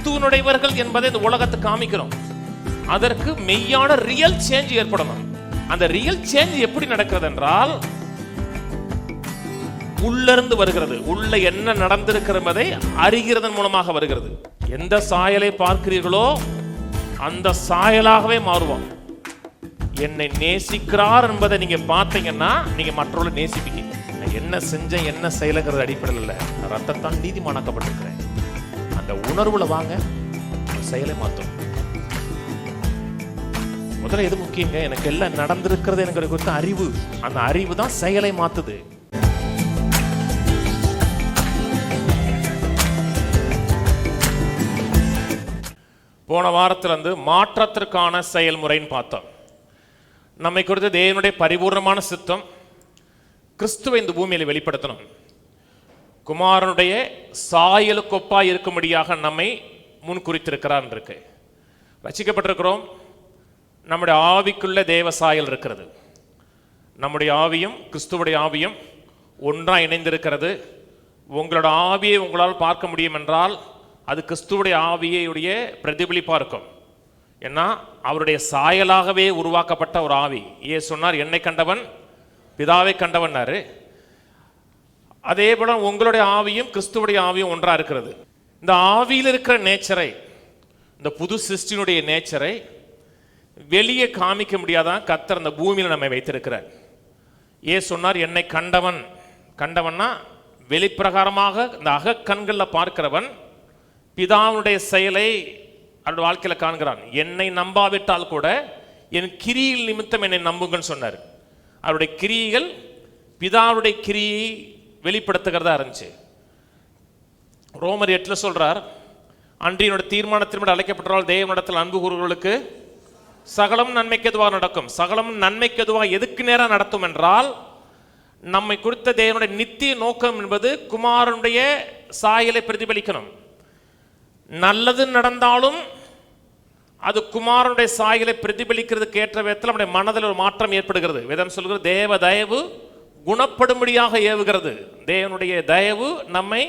கிறிஸ்துவனுடையவர்கள் என்பதை இந்த உலகத்தை காமிக்கிறோம். அதற்கு மெய்யான ரியல் சேஞ்ச் ஏற்படணும். அந்த ரியல் சேஞ்ச் எப்படி நடக்கிறது என்றால் உள்ளிருந்து வருகிறது. உள்ள என்ன நடந்திருக்கிறதை அறிகிறதன் மூலமாக வருகிறது. எந்த சாயலை பார்க்கிறீர்களோ அந்த சாயலாகவே மாறுவோம். என்னை நேசிக்கிறார் என்பதை நீங்க பார்த்தீங்கன்னா நீங்க மற்றவர்களை நேசிப்பீங்க. என்ன செஞ்சேன் என்ன செயலுங்கிறது அடிப்படையில் இல்லை, ரத்தத்தான் நீதிமானாக்கப்பட்டிருக்கிறேன். அந்த உணர்வுல வாங்க, செயலை மாற்றும். முதல்ல எது முக்கியங்க? எனக்கு எல்லாம் நடந்திருக்கிறது எனக்கு குறித்த அறிவு. அந்த அறிவு தான் செயலை மாத்துது. போன வாரத்தில் மாற்றத்திற்கான செயல்முறைன்னு பார்த்தோம். நம்மை குறித்து தேவனுடைய பரிபூர்ணமான சித்தம் கிறிஸ்துவை இந்த பூமியில் வெளிப்படுத்தணும். குமாரனுடைய சாயலுக்கொப்பாய் இருக்கும்படியாக நம்மை முன் குறித்திருக்கிறார் இருக்கு. ரட்சிக்கப்பட்டிருக்கிறோம். நம்முடைய ஆவிக்குள்ள தேவ சாயல் இருக்கிறது. நம்முடைய ஆவியும் கிறிஸ்துவுடைய ஆவியும் ஒன்றாக இணைந்திருக்கிறது. உங்களோட ஆவியை உங்களால் பார்க்க முடியும் என்றால் அது கிறிஸ்துவுடைய ஆவியுடைய பிரதிபலிப்பாக இருக்கும். ஏன்னா அவருடைய சாயலாகவே உருவாக்கப்பட்ட ஒரு ஆவி. சொன்னார், என்னை கண்டவன் பிதாவை கண்டவன்னாரு. அதே போல உங்களுடைய ஆவியும் கிறிஸ்துவுடைய ஆவியும் ஒன்றா இருக்கிறது. இந்த ஆவியில் இருக்கிற நேச்சரை, இந்த புது சிருஷ்டியினுடைய நேச்சரை வெளியே காமிக்க முடியாதான் கர்த்தர் அந்த பூமியில் நம்மை வைத்திருக்கிறார். சொன்னார், என்னை கண்டவன். கண்டவன்னா வெளிப்பிரகாரமாக இந்த அகக்கண்களில் பார்க்கிறவன் பிதாவுடைய செயலை அவருடைய வாழ்க்கையில் காண்கிறான். என்னை நம்பாவிட்டால் கூட என் கிரியில் நிமித்தம் என்னை நம்புங்கன்னு சொன்னார். அவருடைய கிரியைகள் பிதாவுடைய கிரியை வெளிப்படுத்துகிறதா இருந்துச்சு. ரோமர் 8 சொல்றார், அன்றியனோட தீர்மானத்தின்படி அழைக்கப்பட்டால் தேவனிடத்தில் அன்பு கூறுவர்களுக்கு சகலம் நன்மைக்கு எதுவாக நடக்கும். சகலம் நன்மைக்கு எதுவாக எதுக்கு நேரம் நடத்தும் என்றால் நம்மை குறித்த தேவனுடைய நித்திய நோக்கம் என்பது குமாரனுடைய சாயலை பிரதிபலிக்கணும். நல்லது நடந்தாலும் அது குமாரனுடைய சாயலை பிரதிபலிக்கிறதுக்கு ஏற்ற விதத்தில் நம்முடைய மனதில் ஒரு மாற்றம் ஏற்படுகிறது. வேதம் சொல்கிறது, தேவ தயவு குணப்படும்படியாக ஏவுகிறது. தேவனுடைய தயவு நம்மை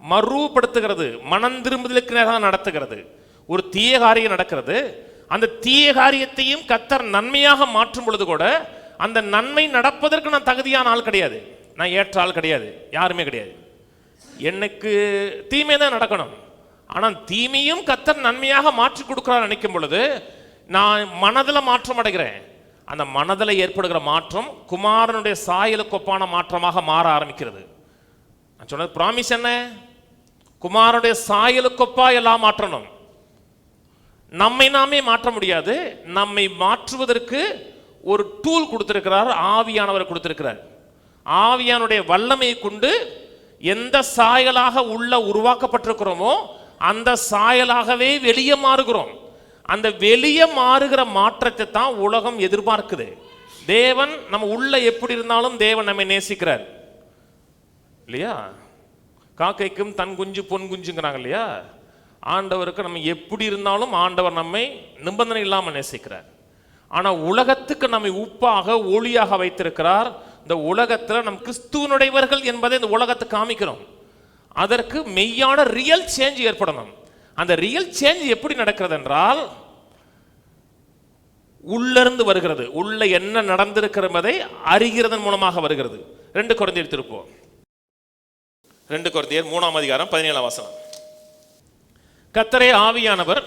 மறுபடுத்துகிறது, மனம் திரும்புதலுக்கு நேராக நடத்துகிறது. ஒரு தீய காரியம் நடக்கிறது, அந்த தீய காரியத்தையும் கர்த்தர் நன்மையாக மாற்றும் பொழுது கூட அந்த நன்மை நடப்பதற்கு நான் தகுதியான ஆள் கிடையாது, நான் ஏற்ற ஆள் கிடையாது, யாருமே கிடையாது. எனக்கு தீமை தான் நடக்கணும். ஆனால் தீமையும் கர்த்தர் நன்மையாக மாற்றி கொடுக்கிறார் நினைக்கும் பொழுது நான் மனதில் மாற்றம் அடைகிறேன். அந்த மனதில் ஏற்படுகிற மாற்றம் குமாரனுடைய சாயலுக்கு ஒப்பான மாற்றமாக மாற ஆரம்பிக்கிறது. நான் சொன்னது ப்ராமிஸ் என்ன? குமாரனுடைய சாயலுக்கொப்பா எல்லாம் மாற்றணும். நம்மை நாமே மாற்ற முடியாது. நம்மை மாற்றுவதற்கு ஒரு டூல் கொடுத்திருக்கிறார், ஆவியானவர் கொடுத்திருக்கிறார். ஆவியானுடைய வல்லமையை கொண்டு எந்த சாயலாக உள்ள உருவாக்கப்பட்டிருக்கிறோமோ அந்த சாயலாகவே வெளியே மாறுகிறோம். அந்த வெளியே மாறுகிற மாற்றத்தை தான் உலகம் எதிர்பார்க்குது. தேவன் நம்ம உள்ள எப்படி இருந்தாலும் தேவன் நம்மை நேசிக்கிறார் இல்லையா? காக்கைக்கும் தன் குஞ்சு பொன் குஞ்சுங்கிறாங்க இல்லையா? ஆண்டவருக்கு நம்ம எப்படி இருந்தாலும் ஆண்டவர் நம்மை நிபந்தனை இல்லாமல் நேசிக்கிறார். ஆனால் உலகத்துக்கு நம்மை உப்பாக ஒளியாக வைத்திருக்கிறார். இந்த உலகத்தில் நம் கிறிஸ்துவனுடையவர்கள் என்பதை இந்த உலகத்தை காமிக்கிறோம். அதற்கு மெய்யான ரியல் சேஞ்ச் ஏற்படணும். அந்த ரியல் சேஞ்ச் எப்படி நடக்கிறது என்றால் உள்ளிருந்து வருகிறது. உள்ள என்ன நடந்திருக்கிறதை அறிகிறதன் மூலமாக வருகிறது. 2 கொரிந்தியர் திருப்போம். 2 கொரிந்தியர் 3ஆம் அதிகாரம் 17ஆம் வசனம். கர்த்தரே ஆவியானவர்,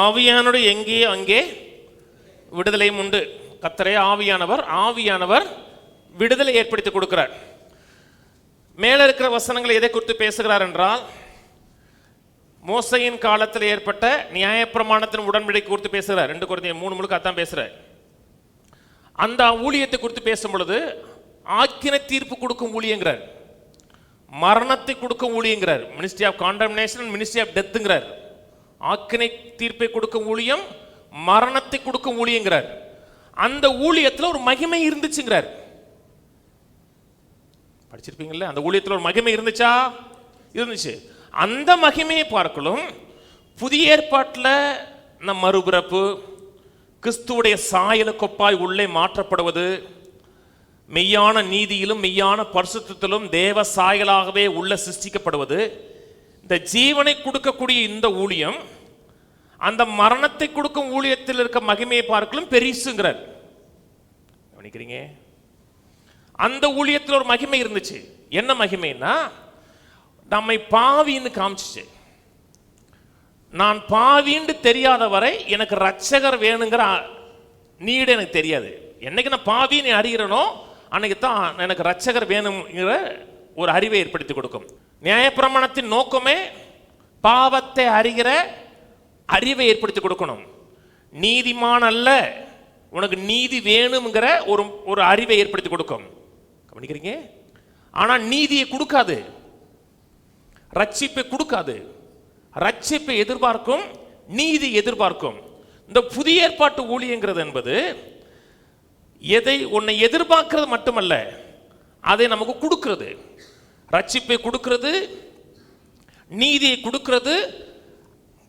ஆவியானுடைய எங்கே அங்கே விடுதலையும் உண்டு. கர்த்தரே ஆவியானவர், ஆவியானவர் விடுதலை ஏற்படுத்தி கொடுக்கிறார். மேலே இருக்கிற வசனங்களை எதை குறித்து பேசுகிறார் என்றால் மோசையின் காலத்தில் ஏற்பட்ட நியாயப்பிரமாணத்தின் உடன்படிக்கை குறித்து பேசுகிறார். 2 கொரிந்தியர் 3 முழுக்க அதான் பேசுகிறார். அந்த ஊழியத்தை குறித்து பேசும் பொழுது ஆக்கினை தீர்ப்பு கொடுக்கும் ஊழியங்கிறார், மரணத்தை கொடுக்கும் ஊழியங்கிறார். Ministry of condemnation, ministry of டெத்துங்கிறார். ஆக்கினை தீர்ப்பை கொடுக்கும் ஊழியம், மரணத்தை கொடுக்கும் ஊழியங்கிறார். அந்த ஊழியத்தில் ஒரு மகிமை இருந்துச்சுங்கிறார். படிச்சிருப்பீங்கல்ல, அந்த ஊழியத்தில் ஒரு மகிமை இருந்துச்சா? இருந்துச்சு. அந்த மகிமையை பார்க்கலும் புதிய ஏற்பாட்டில் நம் மறுபிறப்பு, கிறிஸ்துவுடைய சாயலுக்கொப்பாய் உள்ளே மாற்றப்படுவது, மெய்யான நீதியிலும் மெய்யான பரிசுத்தத்திலும் தேவ சாயலாகவே உள்ள சிருஷ்டிக்கப்படுவது, இந்த ஜீவனை கொடுக்கக்கூடிய இந்த ஊழியம் அந்த மரணத்தை கொடுக்கும் ஊழியத்தில் இருக்க மகிமையை பார்க்கலும் பெரிசுங்கிறார். கவனிக்கிறீங்க? அந்த ஊழியத்தில் ஒரு மகிமை இருந்துச்சு. என்ன மகிமைன்னா, நம்மை பாவின்னு காமிச்சிச்சு. நான் பாவின்னு தெரியாத வரை எனக்கு ரட்சகர் வேணுங்கிற நீடு எனக்கு தெரியாது. என்னைக்கு நான் பாவின்னு அறிகிறனோ அன்னைக்கு தான் எனக்கு ரட்சகர் வேணுங்கிற ஒரு அறிவை ஏற்படுத்தி கொடுக்கும். நியாயப்பிரமாணத்தின் நோக்கமே பாவத்தை அறிகிற அறிவை ஏற்படுத்தி கொடுக்கணும். நீதிமான் அல்ல, உனக்கு நீதி வேணுங்கிற ஒரு அறிவை ஏற்படுத்தி கொடுக்கும். கவனிக்கிறீங்க? ஆனா நீதியை கொடுக்காது, ரட்சிப்பை கொடுக்காது. ரட்சிப்பை எதிர்பார்க்கும், நீதி எதிர்பார்க்கும். இந்த புதிய ஏற்பாட்டு ஊழியங்கிறது என்பது எதை உன்னை எதிர்பார்க்கிறது மட்டுமல்ல, அதை நமக்கு கொடுக்கிறது. ரட்சிப்பை கொடுக்கிறது, நீதியை கொடுக்கிறது.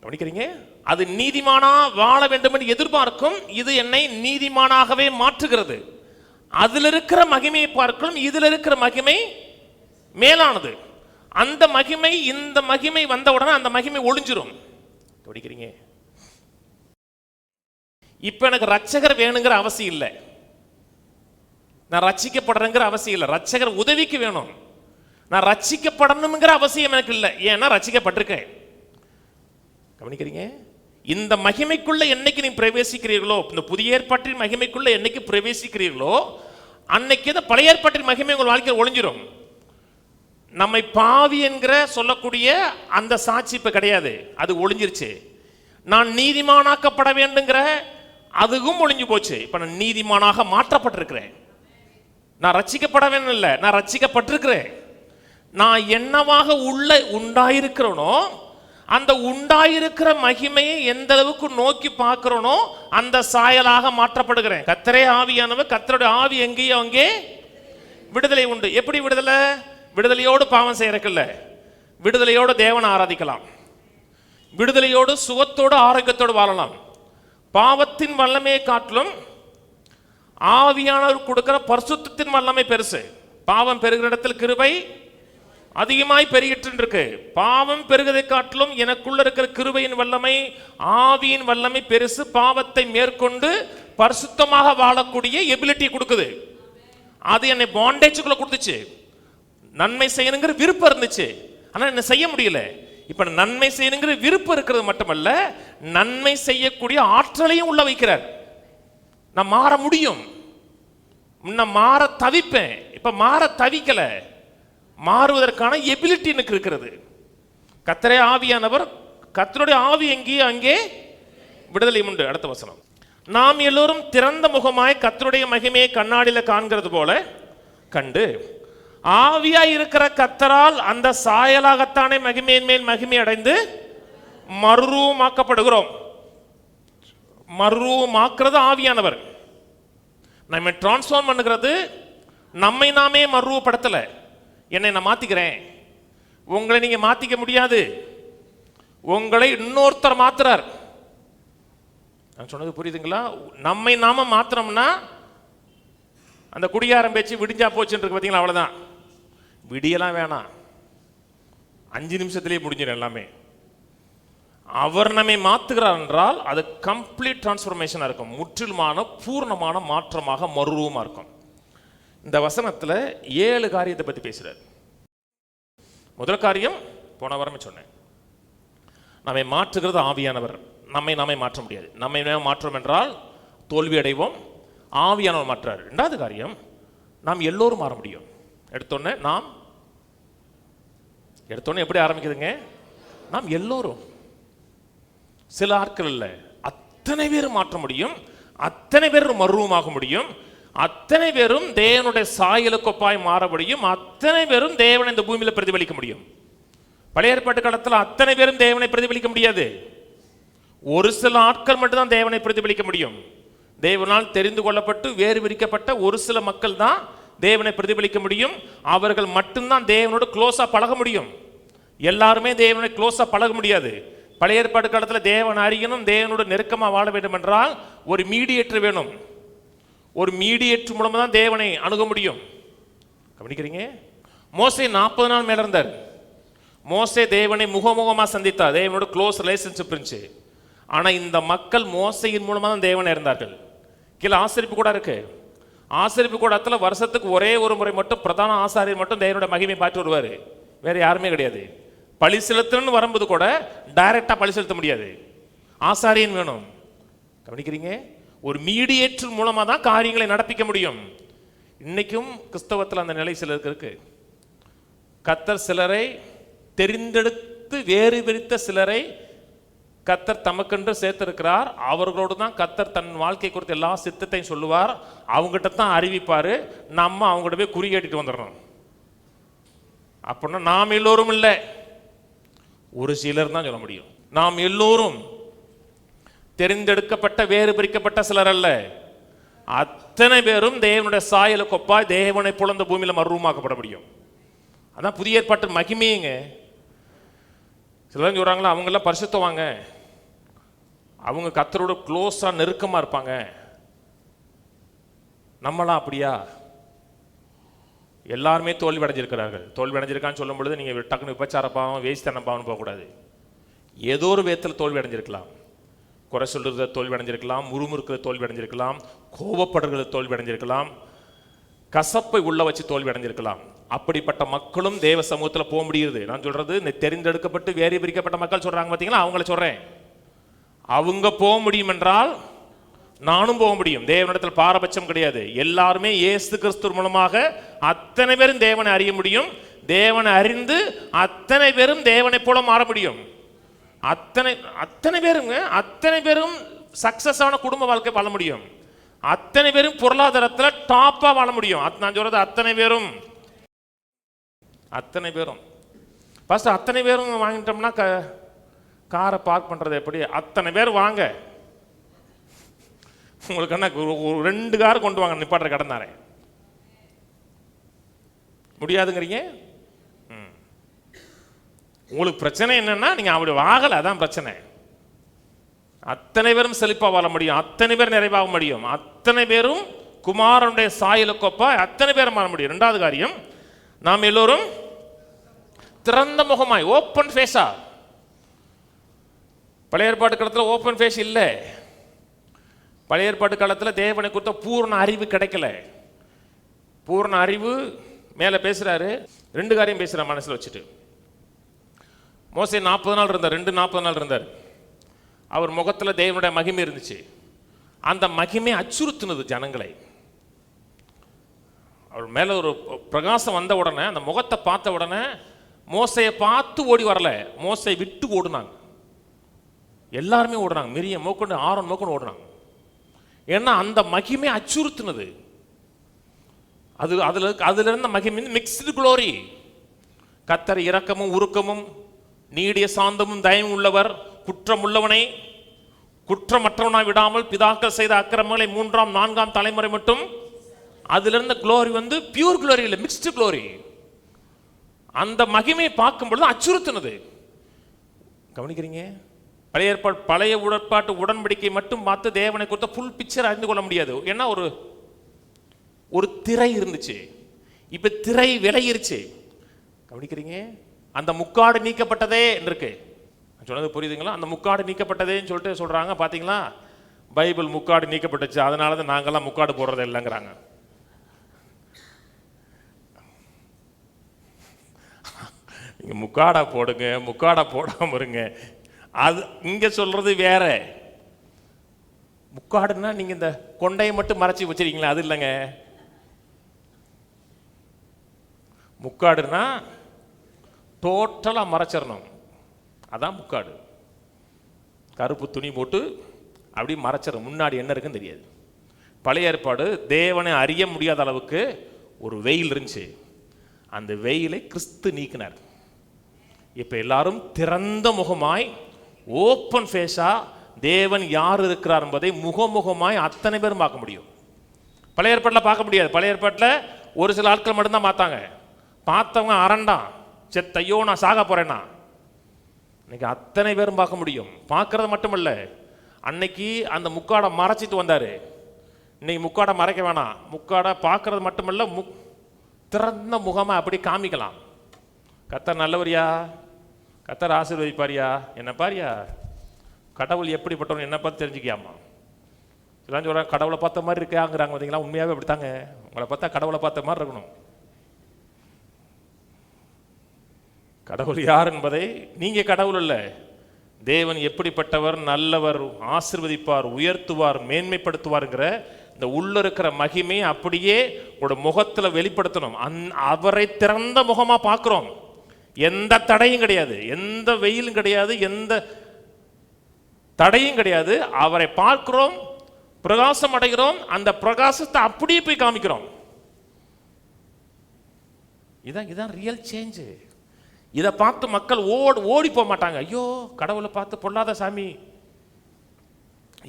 கவனிக்கிறீங்க? அது நீதிமானா வாழ வேண்டும் என்று எதிர்பார்க்கும். இது என்னை நீதிமானாகவே மாற்றுகிறது. அதில் இருக்கிற மகிமையை பார்க்கணும், இதில் இருக்கிற மகிமை மேலானது. அந்த மகிமை இந்த மகிமை வந்த உடனே அந்த மகிமை ஒளிஞ்சிரும். கவனிக்கிறீங்க? இப்ப எனக்கு ரட்சகர் வேணுங்கிற அவசியம் இல்லை, நான் ரட்சிக்கப்படுறேங்கிற அவசியம் இல்லை. ரட்சகர் உதவிக்கு வேணும், நான் ரட்சிக்கப்படணுங்கிற அவசியம் எனக்கு இல்லை. ஏன்னா ரட்சிக்கப்பட்டிருக்கேன். கவனிக்கிறீங்க? இந்த மகிமைக்குள்ள என்னைக்கு நீ பிரவேசிக்கிறீர்களோ, இந்த புதிய ஏற்பாட்டின் மகிமைக்குள்ள என்னைக்கு பிரவேசிக்கிறீர்களோ அன்னைக்கு இந்த பழைய ஏற்பாட்டின் மகிமை உங்கள் வாழ்க்கையில் ஒளிஞ்சிரும். நம்மை பாவி என்கிற சொல்லக்கூடிய அந்த சாட்சி இப்ப கிடையாது, அது ஒளிஞ்சிருச்சு. நான் நீதிமானாக்கப்பட வேண்டுங்கிற அதுவும் ஒளிஞ்சு போச்சு. இப்ப நான் நீதிமானாக மாற்றப்பட்டிருக்கிறேன். நான் ரட்சிக்கப்பட வேண்டும் இல்லை, நான் ரட்சிக்கப்பட்டிருக்கிறேன். நான் என்னவாக உள்ள உண்டாயிருக்கிறனோ அந்த உண்டாயிருக்கிற மகிமையை எந்த அளவுக்கு நோக்கி பார்க்கிறனோ அந்த சாயலாக மாற்றப்படுகிறேன். கர்த்தரே ஆவியானவர், கர்த்தருடைய ஆவி எங்கேயோ அங்கே விடுதலை உண்டு. எப்படி விடுதலை? விடுதலையோடு பாவம் செய்யறதில்ல, விடுதலையோடு தேவனை ஆராதிக்கலாம், விடுதலையோடு சுகத்தோடு ஆரோக்கியத்தோடு வாழலாம். பாவத்தின் வல்லமையை காட்டிலும் ஆவியானவர் கொடுக்கிற பரிசுத்தத்தின் வல்லமை பெருசு. பாவம் பெருகிற இடத்தில் கிருபை அதிகமாய் பெருகிட்டு இருக்கு. பாவம் பெருகதை காட்டிலும் எனக்குள்ள இருக்கிற கிருபையின் வல்லமை, ஆவியின் வல்லமை பெருசு. பாவத்தை மேற்கொண்டு பரிசுத்தமாக வாழக்கூடிய எபிலிட்டி கொடுக்குது. அது என்னை பாண்டேஜுக்குள்ள கொடுத்துச்சு. நன்மை செய்யணுங்கிற விருப்பம் இருந்துச்சு, ஆனா என்ன செய்ய முடியல. இப்ப நன்மை செய்யணுங்கிற விருப்பம் இருக்கிறது மட்டுமல்ல, நன்மை செய்யக்கூடிய ஆற்றலையும் உள்ள வைக்கிறார். நான் மாற முடியும், முன்ன மாற தவிப்பேன், இப்ப மாற தவிக்கல, மாறுவதற்கான எபிலிட்டி எனக்கு இருக்கிறது. கர்த்தரே ஆவியானவர், கர்த்தருடைய ஆவி எங்கேயோ அங்கே விடுதலை உண்டு. அடுத்த வசனம், நாம் எல்லோரும் திறந்த முகமாய் கர்த்தருடைய மகிமையை கண்ணாடியில காண்கிறது போல கண்டு ஆவியாய் இருக்கிற கர்த்தரால் அந்த சாயலாகத்தானே மகிமையின் மேல் மகிமை அடைந்து மறுரூபமாக்கப்படுகிறோம். மறுரூபமாக்குறது ஆவியானவர். நம்ம டிரான்ஸ்ஃபார்ம் பண்ணுகிறது நம்மை நாமே மறுரூபப்படுத்தல. என்னை நான் மாத்திக்கிறேன், உங்களை நீங்க மாத்திக்க முடியாது, உங்களை இன்னொருத்தர் மாத்துறார். நான் சொன்னது புரியுதுங்களா? நம்மை நாம மாத்திரம்னா அந்த குடியாரம் பேச்சு விடிஞ்சா போச்சுன்னு இருக்கு பார்த்தீங்களா, அவ்வளவுதான். விடியெல்லாம் வேணாம், 5 நிமிஷத்திலேயே முடிஞ்சிடும் எல்லாமே. அவர் நம்மை மாத்துகிறார் என்றால் அது கம்ப்ளீட் டிரான்ஸ்ஃபர்மேஷனாக இருக்கும், முற்றிலுமான பூர்ணமான மாற்றமாக மறுரூபமாக இருக்கும். இந்த வசனத்தில் 7 காரியத்தை பற்றி பேசுகிறார். முதல் காரியம் போன வாரமே சொன்னேன், நம்மை மாற்றுகிறது ஆவியானவர். நம்மை நாமே மாற்ற முடியாது. நம்மை மாற்றம் என்றால் தோல்வி அடைவோம், ஆவியானவர் மாற்றார். 2வது காரியம், நாம் எல்லோரும் மாற முடியும். எடுத்தோன்னே எப்படி ஆரம்பிக்குதுங்க? நாம் எல்லோரும், சில ஆட்கள் இல்லை, அத்தனை பேரும் மாற்ற முடியும், அத்தனை பேரும் மறுரூபமாக முடியும், அத்தனை பேரும் தேவனுடைய சாயலுக்கொப்பாய் மாற முடியும், அத்தனை பேரும் தேவனை இந்த பூமியில பிரதிபலிக்க முடியும். பழைய ஏற்பாட்டு காலத்தில் அத்தனை பேரும் தேவனை பிரதிபலிக்க முடியாது, ஒரு சில ஆட்கள் மட்டும்தான் தேவனை பிரதிபலிக்க முடியும். தேவனால் தெரிந்து கொள்ளப்பட்டு வேறு விரிக்கப்பட்ட ஒரு சில மக்கள் தான் தேவனை பிரதிபலிக்க முடியும். அவர்கள் மட்டும்தான் தேவனோடு க்ளோஸா பழக முடியும். எல்லாருமே தேவனை க்ளோஸா பழக முடியாது. பழைய ஏற்பாடு காலத்தில் தேவன் அறியணும், தேவனோடு நெருக்கமாக வாழ வேண்டும் என்றால் ஒரு மீடியேட்டர் வேணும். ஒரு மீடியேட்டர் மூலமா தான் தேவனை அணுக முடியும். கவனிக்கிறீங்க? மோசே 40 நாள் மேல இருந்தார். மோசே தேவனை முகமுகமாக சந்தித்தார், தேவனோட க்ளோஸ் ரிலேஷன்ஷிப் இருந்துச்சு. ஆனால் இந்த மக்கள் மோசையின் மூலமாக தான் தேவனை இருந்தார்கள். கீழே ஆசரிப்பு கூட இருக்கு. ஆசரிப்பு கூடத்தில் வருஷத்துக்கு ஒரே ஒரு முறை மட்டும் பிரதான ஆசாரியர் மட்டும் தேவனோட மகிமை பார்த்து வருவார், வேற யாருமே கிடையாது. பழி செலுத்தணும்னு வரும்போது கூட டைரக்டாக பழி செலுத்த முடியாது, ஆசாரியன் வேணும். கவனிக்கிறீங்க? ஒரு மீடியேட்டர் மூலமாக தான் காரியங்களை நடப்பிக்க முடியும். இன்னைக்கும் கிறிஸ்தவத்தில் அந்த நிலை சிலருக்கு இருக்கு. கர்த்தர் சிலரை தெரிந்தெடுத்து வேறு பிரித்த சிலரை கர்த்தர் தமக்கென்று சேர்த்திருக்கிறார். அவர்களோடு தான் கர்த்தர் தன் வாழ்க்கை குறித்து எல்லா சித்தத்தையும் சொல்லுவார், அவங்ககிட்ட தான் அறிவிப்பார். நம்ம அவங்ககிட்ட போய் குறி கேட்டுட்டு வந்துடணும். அப்படின்னா நாம் எல்லோரும் இல்லை, ஒரு சிலர் தான் சொல்ல முடியும். நாம் எல்லோரும் தெரிந்தெடுக்கப்பட்ட வேறு பிரிக்கப்பட்ட சிலர் அல்ல. அத்தனை பேரும் தேவனுடைய சாயலுக்கு ஒப்பாய் தேவனை போல இந்த பூமியில் மறுரூபமாக்கப்பட முடியும். அதான் புதிய ஏற்பாட்டு மகிமையுங்க. சிலர் சொல்றாங்களா அவங்கெல்லாம் பரிசுத்தவாங்க, அவங்க கர்த்தரோட க்ளோஸா நெருக்கமா இருப்பாங்க. நம்மளாம் அப்படியா? எல்லாருமே தோல்வி அடைஞ்சிருக்கிறார்கள். தோல்வி அடைஞ்சிருக்கான்னு சொல்லும் பொழுது நீங்க டக்குனு விபச்சார பாவம் வேஸ்தன பாவம் போகக்கூடாது. ஏதோ ஒரு விதத்தில் தோல்வி அடைஞ்சிருக்கலாம். குறை சொல்றத தோல்வி அடைஞ்சிருக்கலாம், முறுமுறுக்கிற தோல்வி அடைஞ்சிருக்கலாம், கோபப்படுறது தோல்வி அடைஞ்சிருக்கலாம், கசப்பை உள்ள வச்சு தோல்வி அடைஞ்சிருக்கலாம். அப்படிப்பட்ட மக்களும் தேவ சமூகத்தில் போக முடியுது. நான் சொல்றது தெரிந்தெடுக்கப்பட்டு வேறு பிரிக்கப்பட்ட மக்கள் சொல்றாங்க பார்த்தீங்களா, அவங்கள சொல்றேன். அவங்க போக முடியும் என்றால் நானும் போக முடியும். தேவனிடத்தில் பாரபட்சம் கிடையாது. எல்லாருமே இயேசு கிறிஸ்து மூலமாக அத்தனை பேரும் தேவனை அறிய முடியும். தேவனை அறிந்து அத்தனை பேரும் தேவனை போல மாற முடியும். அத்தனை பேரும் சக்சஸ் ஆன குடும்ப வாழ்க்கை வாழ முடியும். அத்தனை பேரும் பொருளாதாரத்தில் டாப்பா வாழ முடியும். நான் சொல்றது அத்தனை பேரும் ஃபர்ஸ்ட் அத்தனை பேரும் வாங்கிட்டோம்னா காரை பார்க் பண்றது எப்படி? அத்தனை பேர் வாங்க, உங்களுக்கு என்ன ஒரு 2 கார் கொண்டு வாங்க, நிப்பாட்டுற கடந்தாரே முடியாதுங்கிறீங்க. உங்களுக்கு பிரச்சனை என்னன்னா நீங்க அப்படி வாங்கல, அதான் பிரச்சனை. அத்தனை பேரும் செழிப்பா வாழ முடியும், அத்தனை பேர் நிறைவாக முடியும், அத்தனை பேரும் குமாரனுடைய சாயலுக்கொப்பா அத்தனை பேரும் மாற முடியும். 2வது காரியம், நாம் எல்லோரும் திறந்த முகமாய் ஓப்பன் ஃபேஸா. பழைய ஏற்பாட்டு காலத்தில் ஓப்பன் ஃபேஸ் இல்லை. பழைய ஏற்பாட்டு காலத்தில் தேவனை குறித்த பூர்ண அறிவு கிடைக்கல. பூர்ண அறிவு மேலே பேசுறாரு. 2 காரியம் பேசுறார் மனசில் வச்சுட்டு. மோசே 40 நாள் இருந்தார், 40 நாள் இருந்தார். அவர் முகத்தில் தேவனுடைய மகிமை இருந்துச்சு. அந்த மகிமை அச்சுறுத்தினது ஜனங்களை. அவர் மேலே ஒரு பிரகாசம் வந்த உடனே, அந்த முகத்தை பார்த்த உடனே மோசையை பார்த்து ஓடி வரல, மோசையை விட்டு ஓடுனாங்க. எல்லாருமே ஓடுறாங்க, மிரியம் மோக்கொண்டு ஆரோன் மோக்கொண்டு ஓடுறாங்க. ஏன்னா அந்த மகிமை அச்சுறுத்தினது. அதுல இருந்த மகிமை மிக்ஸ்டு குளோரி. கர்த்தர் இரக்கமும் உருக்கமும் நீடிய சாந்தமும் தயவும் உள்ளவர், குற்றம் உள்ளவனை குற்றமற்றவனாய் விடாமல் பிதாக்கள் செய்த அக்கிரமங்களை 3ஆம் 4ஆம் தலைமுறை மட்டும். அதுல இருந்த குளோரி பியூர் குளோரி இல்லை, மிக்ஸ்டு குளோரி. அந்த மகிமையை பார்க்கும் பொழுது அச்சுறுத்தினது. கவனிக்கிறீங்க? பழைய உடற்பாட்டு உடன்படிக்கை மட்டும் பார்த்து தேவனை குறித்த ஃபுல் பிக்சர் அறிந்து கொள்ள முடியாது. ஏன்னா ஒரு திரை இருந்துச்சு, இப்ப திரை விலகிருச்சு. கவனிக்கிறீங்க? அந்த முக்காடு நீக்கப்பட்டதே இருக்கு. சொன்னது புரியுதுங்களா? அந்த முக்காடு நீக்கப்பட்டதேன்னு சொல்லிட்டு சொல்றாங்க. பாத்தீங்களா, பைபிள் முக்காடு நீக்கப்பட்டுச்சு, அதனால தான் நாங்கெல்லாம் முக்காடு போடுறது இல்லைங்கிறாங்க. நீங்க முக்காடா போடுங்க, முக்காடா போடாம இருங்க. அது இங்க சொல்றது வேற. முக்காடுன்னா நீங்க இந்த கொண்டையை மட்டும் மறைச்சி வச்சிருக்கீங்களா, அது இல்லைங்க. முக்காடுனா டோட்டலா மறைச்சிடணும், அதான் முக்காடு. கருப்பு துணி போட்டு அப்படி மறைச்சிடும், முன்னாடி என்ன இருக்குன்னு தெரியாது. பழைய ஏற்பாடு தேவனை அறிய முடியாத அளவுக்கு ஒரு வெயில் இருந்துச்சு. அந்த வெயிலை கிறிஸ்து நீக்கினார். இப்ப எல்லாரும் திறந்த முகமாய் ஓப்பன் ஃபேஸா தேவன் யார் இருக்கிறார் என்பதை முகமுகமாய் அத்தனை பேரும் பார்க்க முடியும். பழைய ஏற்பாட்டில் பார்க்க முடியாது. பழைய ஏற்பாட்டில் ஒரு சில ஆட்கள் மட்டும்தான் பார்த்தாங்க. பார்த்தவங்க அரண்டான் செத்தையோ நான் சாக போறேன்னா. இன்னைக்கு அத்தனை பேரும் பார்க்க முடியும். பார்க்கறது மட்டுமல்ல, அன்னைக்கு அந்த முக்காடை மறைச்சிட்டு வந்தாரு. இன்னைக்கு முக்காடை மறைக்க வேணாம், முக்காடை பார்க்கறது மட்டுமல்ல திறந்த முகமா அப்படி காமிக்கலாம். கர்த்தர் நல்லவரியா? கர்த்தர் ஆசீர்வதிப்பாரியா, என்ன பாரியா, கடவுள் எப்படிப்பட்டவன் என்ன பார்த்து தெரிஞ்சுக்கியாமா. இதெல்லாம் சொல்கிறாங்க கடவுளை பார்த்த மாதிரி இருக்காங்கிறாங்க. பார்த்தீங்களா, உண்மையாகவே அப்படித்தாங்க. உங்களை பார்த்தா கடவுளை பார்த்த மாதிரி இருக்கணும். கடவுள் யார் என்பதை, நீங்கள் கடவுள் இல்லை, தேவன் எப்படிப்பட்டவர், நல்லவர், ஆசீர்வதிப்பார், உயர்த்துவார், மேன்மைப்படுத்துவார்ங்கிற இந்த உள்ள இருக்கிற மகிமை அப்படியே உங்களோட முகத்தில் வெளிப்படுத்தணும். அவரை திறந்த முகமாக பார்க்குறோம். எந்த தடையும் கிடையாது, எந்த வெயிலும் கிடையாது, எந்த தடையும் கிடையாது. அவரை பார்க்கிறோம், பிரகாசம் அடைகிறோம், அந்த பிரகாசத்தை அப்படியே போய் காமிக்கிறோம். இதான் ரியல் சேஞ்சு. இதை பார்த்து மக்கள் ஓடி போக மாட்டாங்க. ஐயோ கடவுளை பார்த்து பொல்லாத சாமி.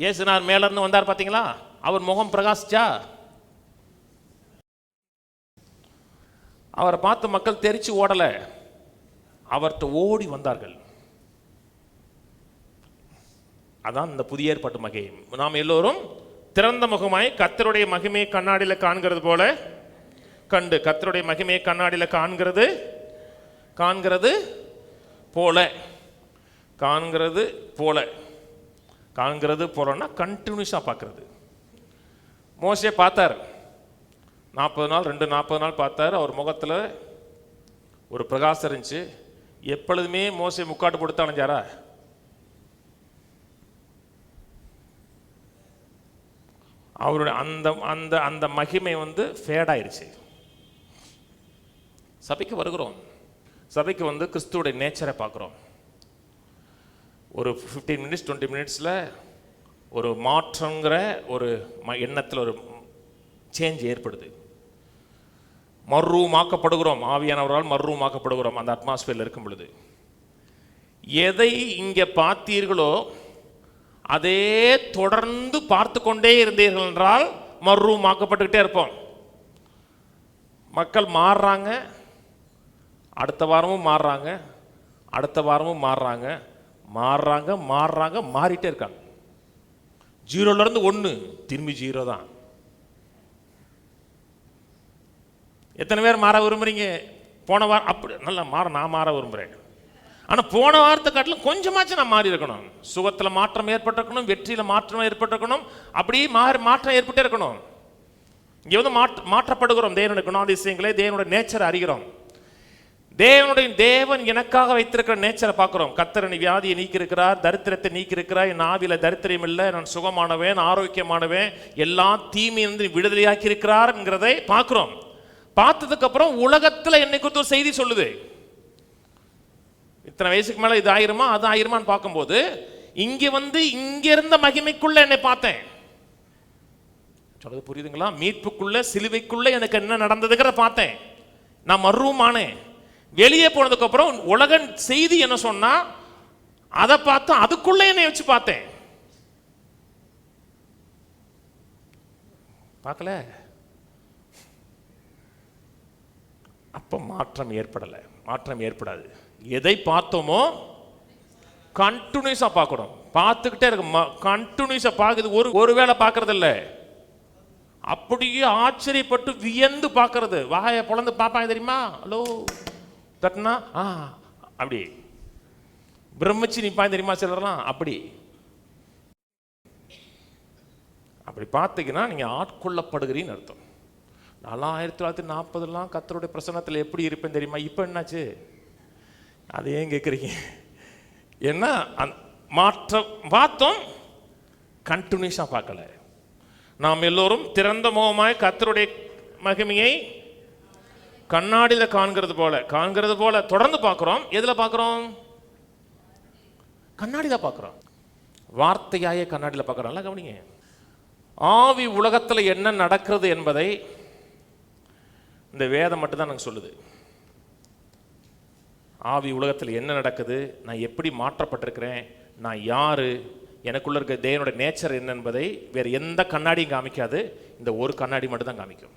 இயேசுநாதர் மேல இருந்து வந்தார் பார்த்தீங்களா, அவர் முகம் பிரகாசிச்சா, அவரை பார்த்து மக்கள் தெரிச்சு ஓடல, அவர்கிட்ட ஓடி வந்தார்கள். அதான் இந்த புதிய ஏற்பாட்டு மகிமை. நாம் எல்லோரும் திறந்த முகமாய் கர்த்தருடைய மகிமையை கண்ணாடியில் காண்கிறது போல கண்டு, கர்த்தருடைய மகிமையை கண்ணாடியில் காண்கிறது போலன்னா கண்டினியூஸாக பார்க்கறது. மோசே பார்த்தார், 40 நாள் 40 நாள் பார்த்தார். அவர் முகத்தில் ஒரு பிரகாசம் இருந்துச்சு. எப்பொழுதுமே மோசே முக்காட்டு கொடுத்து அணைஞ்சாரா? அவருடைய அந்த அந்த அந்த மகிமை ஃபேடாயிருச்சு. சபைக்கு வருகிறோம், சபைக்கு கிறிஸ்துவோட நேச்சரை பார்க்குறோம். ஒரு 15 மினிட்ஸ் 20 மினிட்ஸில் ஒரு மாற்றங்கிற ஒரு எண்ணத்தில் ஒரு சேஞ்ச் ஏற்படுது. மறுரூமாக்கப்படுகிறோம், ஆவியானவரால் மறுரூமாக்கப்படுகிறோம். அந்த அட்மாஸ்பியரில் இருக்கும் பொழுது எதை இங்கே பார்த்தீர்களோ அதே தொடர்ந்து பார்த்து கொண்டே இருந்தீர்கள் என்றால் மறுரூமாக்கப்பட்டுக்கிட்டே இருப்போம். மக்கள் மாறுறாங்க, அடுத்த வாரமும் மாறுறாங்க, அடுத்த வாரமும் மாறுறாங்க, மாறிட்டே இருக்காங்க. 0லேருந்து 1 திரும்பி 0 தான். எத்தனை பேர் மாற விரும்புறீங்க? போன வாரம் அப்படி நல்லா நான் மாற விரும்புகிறேன். ஆனால் போன வாரத்தை காட்டிலும் கொஞ்சமாச்சும் நான் மாறி இருக்கணும். சுகத்தில் மாற்றம் ஏற்பட்டிருக்கணும், வெற்றியில் மாற்றம் ஏற்பட்டிருக்கணும், அப்படியே மாற்றம் ஏற்பட்டே இருக்கணும். இங்கே மாற்றப்படுகிறோம். தேவனுடைய குணாதிசயங்களே, தேவனுடைய நேச்சரை அறிகிறோம். தேவன் எனக்காக வைத்திருக்கிற நேச்சரை பார்க்கிறோம். கர்த்தர் என் வியாதியை நீக்கியிருக்கிறார், தரித்திரத்தை நீக்கியிருக்கிறார், என் ஆவியில் தரித்திரம் இல்லை, நான் சுகமானவன், ஆரோக்கியமானவன், எல்லா தீமையிலிருந்து விடுதலையாக்கி இருக்கிறார்ங்கிறதை பார்க்கிறோம். பார்த்ததுக்கு அப்புறம் உலகத்தில் என்னை குறித்து ஒரு செய்தி சொல்லுது. இத்தனை வயசுக்கு மேலே இது ஆயிருமா அது ஆயிருமான்னு பார்க்கும்போது இங்கே இங்கே இருந்த மகிமைக்குள்ள என்னை பார்த்தேன். சொல்றது புரியுதுங்களா? மீட்புக்குள்ள சிலுவைக்குள்ள எனக்கு என்ன நடந்ததுங்கிற பார்த்தேன். நான் மறுரூமானேன். வெளியே போனதுக்கு அப்புறம் உலக செய்தி என்ன சொன்னா அதை பார்த்து அதுக்குள்ள என்னை வச்சு பார்த்தேன். பார்க்கல, அப்ப மாற்றம் ஏற்படலை. மாற்றம் ஏற்படாது. எதை பார்த்தோமோ கண்டினியூஸா பார்க்கணும். பார்த்துக்கிட்டே இருக்கு, கண்டினியூஸா பார்க்குது. ஒரு வேளை பார்க்கறது இல்லை, அப்படியே ஆச்சரியப்பட்டு வியந்து பார்க்கறது. வாயை பொழந்து பார்ப்பாங்க தெரியுமா? ஹலோ தட்டுனா அப்படி பிரமிச்சு நிற்பாங்க தெரியுமா? சிலர்லாம் அப்படி பார்த்தீங்கன்னா நீங்க ஆட்கொள்ளப்படுகிறீன்னு அர்த்தம். 1940 கர்த்தருடைய பிரசன்னத்தில் எப்படி இருப்பேன் தெரியுமா? இப்போ என்னாச்சு? அதை ஏன் கேட்குறீங்க? ஏன்னா மாற்றம் பார்த்தோம், கண்டினியூஸாக பார்க்கல. நாம் எல்லோரும் திறந்த முகமாய் கர்த்தருடைய மகிமையை கண்ணாடியில் காண்கிறது போல தொடர்ந்து பார்க்குறோம். எதில் பார்க்குறோம்? கண்ணாடியில் பார்க்குறோம். வார்த்தையாயே கண்ணாடியில் பார்க்குறோம். நல்லா கவனிங்க. ஆவி உலகத்தில் என்ன நடக்கிறது என்பதை இந்த வேதம் மட்டும்தான் எனக்கு சொல்லுது. ஆவி உலகத்தில் என்ன நடக்குது, நான் எப்படி மாற்றப்பட்டிருக்கிறேன், நான் யாரு, எனக்குள்ள இருக்க தேவனுடைய நேச்சர் என்ன என்பதை வேறு எந்த கண்ணாடியும் காமிக்காது. இந்த ஒரு கண்ணாடி மட்டும் தான் காமிக்கும்.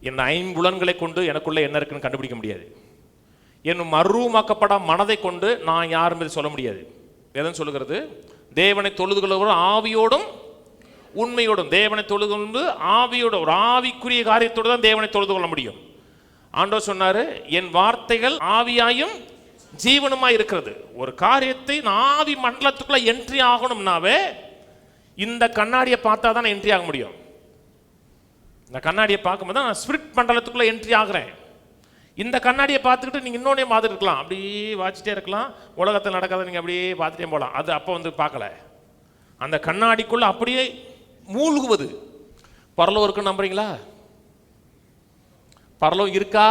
என் 5 புலன்களை கொண்டு எனக்குள்ள என்ன இருக்குன்னு கண்டுபிடிக்க முடியாது. என் மறுரூமாக்கப்பட மனதை கொண்டு நான் யார் என்பதை சொல்ல முடியாது. வேதம் சொல்லுகிறது, தேவனை தொழுது கொள்ளுகிறவர் ஆவியோடும் உண்மையோடும். தேவனை தொழுது கொண்டு ஆவியோட ஒரு ஆவிக்குரிய காரியத்தோடு தான் தேவனை தொழுது கொள்ள முடியும். ஆண்டவர் சொன்னாரு, என் வார்த்தைகள் ஆவியாயும் ஜீவனுமா இருக்கிறது. ஒரு காரியத்தை ஆவி மண்டலத்துக்குள்ள என்ட்ரி ஆகணும்னாவே இந்த கண்ணாடியை பார்த்தா தான் என்ட்ரி ஆக முடியும். இந்த கண்ணாடியை பார்க்கும்போது தான் நான் ஸ்பிரிட் மண்டலத்துக்குள்ள என்ட்ரி ஆகிறேன். இந்த கண்ணாடியை பார்த்துக்கிட்டு நீங்கள் இன்னொன்னே பார்த்துட்டு இருக்கலாம், அப்படியே வாச்சிட்டே இருக்கலாம், உலகத்தில் நடக்காத நீங்கள் அப்படியே பார்த்துட்டே போகலாம். அது அப்போ வந்து பார்க்கல. அந்த கண்ணாடிக்குள்ள அப்படியே மூழ்குவது. பரலோகம் இருக்குன்னு நம்புறீங்களா? பரலோகம் இருக்கா?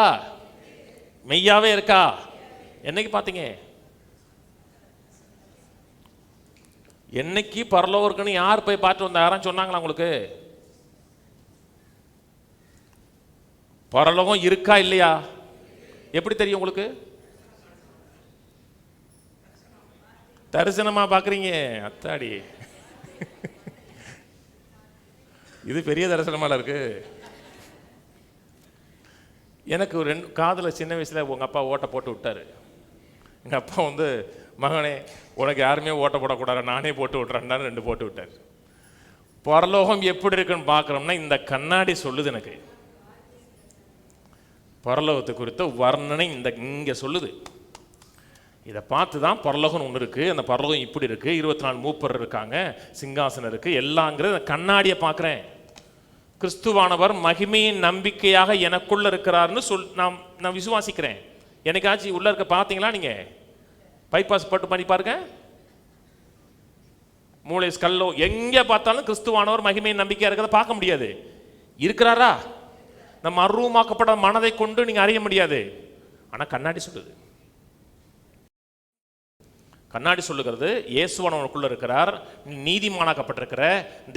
மெய்யாவே இருக்கா? என்னைக்கு பார்த்தீங்க? என்னைக்கு பரலோகம் இருக்குன்னு யார் போய் பார்த்து வந்தா? யாரும் சொன்னாங்களா உங்களுக்கு? பரலோகம் இருக்கா இல்லையா எப்படி தெரியும் உங்களுக்கு? தரிசனமா பார்க்குறீங்க. அத்தாடி, இது பெரிய தரிசனமால இருக்கு. எனக்கு ஒரு காதில் சின்ன வயசில் உங்கள் அப்பா ஓட்டை போட்டு விட்டாரு. எங்கள் அப்பா வந்து, மகனே உனக்கு யாருமே ஓட்ட போடக்கூடாது, நானே போட்டு விட்றேன்னாரு. 2 போட்டு விட்டார். பரலோகம் எப்படி இருக்குன்னு பார்க்குறோம்னா இந்த கண்ணாடி சொல்லுது. எனக்கு பரலோகத்தை குறித்த வர்ணனை இங்கே சொல்லுது. இதை பார்த்து தான் பரலோகம் ஒன்று இருக்குது, அந்த பரலோகம் இப்படி இருக்குது, 24 மூப்பர் இருக்காங்க, சிங்காசனம் இருக்குது, எல்லாங்கிறது கண்ணாடியை பார்க்குறேன். கிறிஸ்துவானவர் மகிமையின் நம்பிக்கையாக எனக்குள்ள இருக்கிறார்னு நான் விசுவாசிக்கிறேன். எனக்காச்சும் உள்ள இருக்க பார்த்தீங்களா? நீங்கள் பைபாஸ் பட்டு பண்ணி பாருங்க, மூளை ஸ்கல்லோ எங்கே பார்த்தாலும் கிறிஸ்துவானவர் மகிமையின் நம்பிக்கையாக இருக்கிறத பார்க்க முடியாது. இருக்கிறாரா? நம்ம அருவமாக்கப்பட்ட மனதை கொண்டு நீங்க அறிய முடியாது. ஆனால் கண்ணாடி சொல்லுது. கண்ணாடி சொல்லுகிறது இயேசுவானவனுக்குள்ள இருக்கிறார், நீதிமானாக்கப்பட்டிருக்கிற,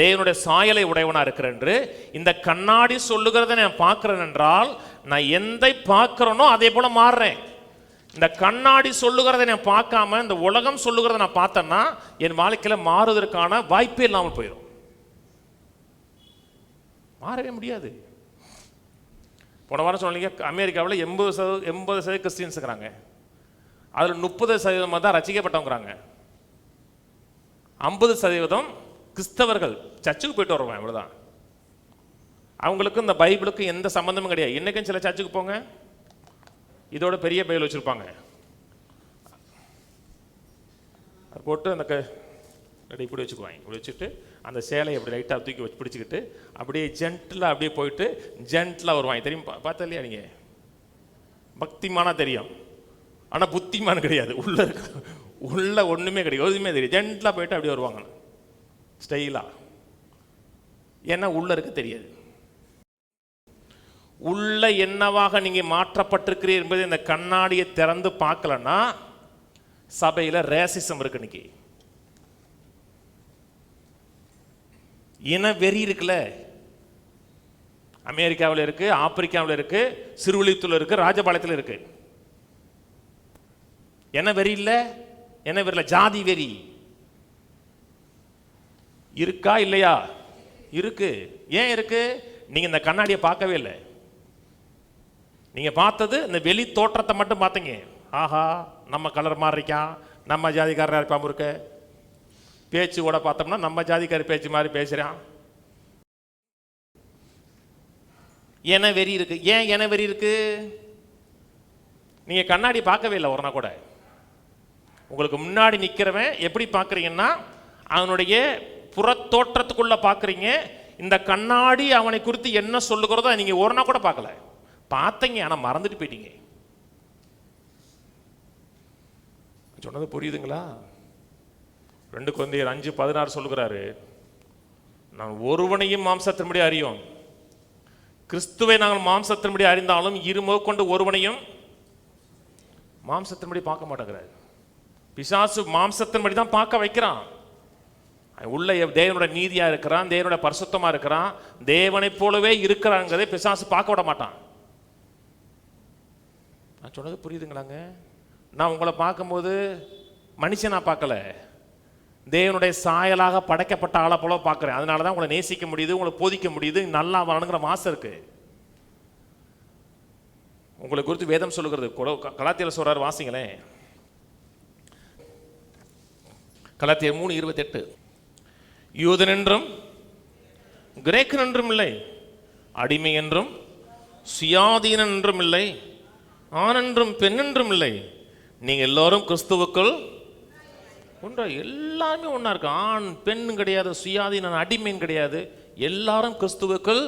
தேவனுடைய சாயலை உடையவனா இருக்கிற என்று. இந்த கண்ணாடி சொல்லுகிறத நான் பார்க்கிறேன் என்றால் நான் எதை பார்க்கிறேனோ அதே போல மாறுறேன். இந்த கண்ணாடி சொல்லுகிறத நான் பார்க்காம இந்த உலகம் சொல்லுகிறத நான் பார்த்தேன்னா என் வாழ்க்கையில் மாறுவதற்கான வாய்ப்பே இல்லாமல் போயிடும். மாறவே முடியாது. போன வாரம் சொன்னீங்க, அமெரிக்காவில் 80% கிறிஸ்டியன்ஸ் இருக்கிறாங்க, அதில் 30% தான் ரசிக்கப்பட்டவங்கிறாங்க. 50% கிறிஸ்தவர்கள் சர்ச்சுக்கு போயிட்டு வருவாங்க, அவ்வளோதான். அவங்களுக்கு இந்த பைபிளுக்கு எந்த சம்மந்தமும் கிடையாது. இன்றைக்கும் சில சர்ச்சுக்கு போங்க, இதோட பெரிய பைபிள் வச்சுருப்பாங்க, அது போட்டு அந்த இப்படி வச்சுக்குவாங்க. இப்படி வச்சுட்டு அந்த சேலையை அப்படி லைட்டாக தூக்கி வச்சு பிடிச்சிக்கிட்டு அப்படியே ஜென்டிலாக அப்படியே போயிட்டு ஜென்டிலாக வருவாங்க. தெரியும், பார்த்தா இல்லையா நீங்கள்? பக்திமானா தெரியும், ஆனால் புத்திமான் கிடையாது. உள்ள ஒன்றுமே கிடையாது, எதுவுமே தெரியும். ஜென்டிலாக போயிட்டு அப்படியே வருவாங்க ஸ்டைலாக. ஏன்னா உள்ள இருக்க தெரியாது. உள்ள என்னவாக நீங்கள் மாற்றப்பட்டிருக்கிறீர்கள் என்பதை இந்த கண்ணாடியை திறந்து பார்க்கலன்னா சபையில் ரேசிசம் இருக்கு. இன்னைக்கு இன வெறி இருக்குல்ல, அமெரிக்காவில் இருக்கு, ஆப்பிரிக்காவில் இருக்கு, சிறுவிழித்துல இருக்கு, ராஜபாளையத்தில் இருக்கு. என்ன வெறி இல்லை? என்ன வெறி? ஜாதி வெறி இருக்கா இல்லையா? இருக்கு. ஏன் இருக்கு? நீங்க இந்த கண்ணாடியை பார்க்கவே இல்லை. நீங்க பார்த்தது இந்த வெளி தோற்றத்தை மட்டும் பார்த்தீங்க. ஆஹா, நம்ம கலர் மாதிரி இருக்கான், நம்ம ஜாதிக்காரராக இருப்பாம இருக்க. பேச்சு கூட பார்த்தோம்னா நம்ம ஜாதிக்கார பேச்சு மாதிரி பேசுறான். என வெறி இருக்கு. ஏன் என வெறி இருக்கு? நீங்க கண்ணாடி பார்க்கவே இல்லை ஒரு நாள் கூட. உங்களுக்கு முன்னாடி நிற்கிறவன் எப்படி பார்க்குறீங்கன்னா அவனுடைய புறத்தோற்றத்துக்குள்ள பார்க்குறீங்க. இந்த கண்ணாடி அவனை குறித்து என்ன சொல்லுகிறதோ நீங்க ஒரு நாள் கூட பார்க்கல. பார்த்தீங்க, ஆனால் மறந்துட்டு போயிட்டீங்க. சொன்னது புரியுதுங்களா? 2 கொரிந்தியர் 5:16 சொல்லுகிறாரு, நான் ஒருவனையும் மாம்சத்தின்படி அறியோம். கிறிஸ்துவை நாங்கள் மாம்சத்தின்படி அறிந்தாலும் இருமுக கொண்டு ஒருவனையும் மாம்சத்தின்படி பார்க்க மாட்டேங்கிறார். பிசாசு மாம்சத்தின்படி தான் பார்க்க வைக்கிறான். உள்ள தேவனுடைய நீதியா இருக்கிறான், தேவனுடைய பரிசுத்தமா இருக்கிறான், தேவனை போலவே இருக்கிறாங்கிறதை பிசாசு பார்க்க விட மாட்டான். நான் சொன்னது புரியுதுங்களாங்க? நான் உங்களை பார்க்கும்போது மனுஷனா பார்க்கல, தேவனுடைய சாயலாக படைக்கப்பட்ட ஆளை போல பார்க்குறேன். அதனால தான் உங்களை நேசிக்க முடியுது, உங்களை போதிக்க முடியுது, நல்லா வரணுங்கிற மாசம் இருக்கு. உங்களை குறித்து வேதம் சொல்லுகிறது. கலாத்தியர் சொல்றாரு, வாசிங்களேன். கலாத்தியர் 3:28, யூதன் என்றும் கிரேக்கன் என்றும் இல்லை, அடிமை என்றும் சுயாதீனன் என்றும் இல்லை, ஆண் என்றும் பெண் என்றும் இல்லை, நீங்க எல்லாரும் கிறிஸ்துவுக்குள் ஒன்றா, எல்லாமே ஒன்றா இருக்கு. ஆண் பெண் கிடையாது, சுயாதீன அடிமைன்னு கிடையாது, எல்லாரும் கிறிஸ்துவுக்குள்.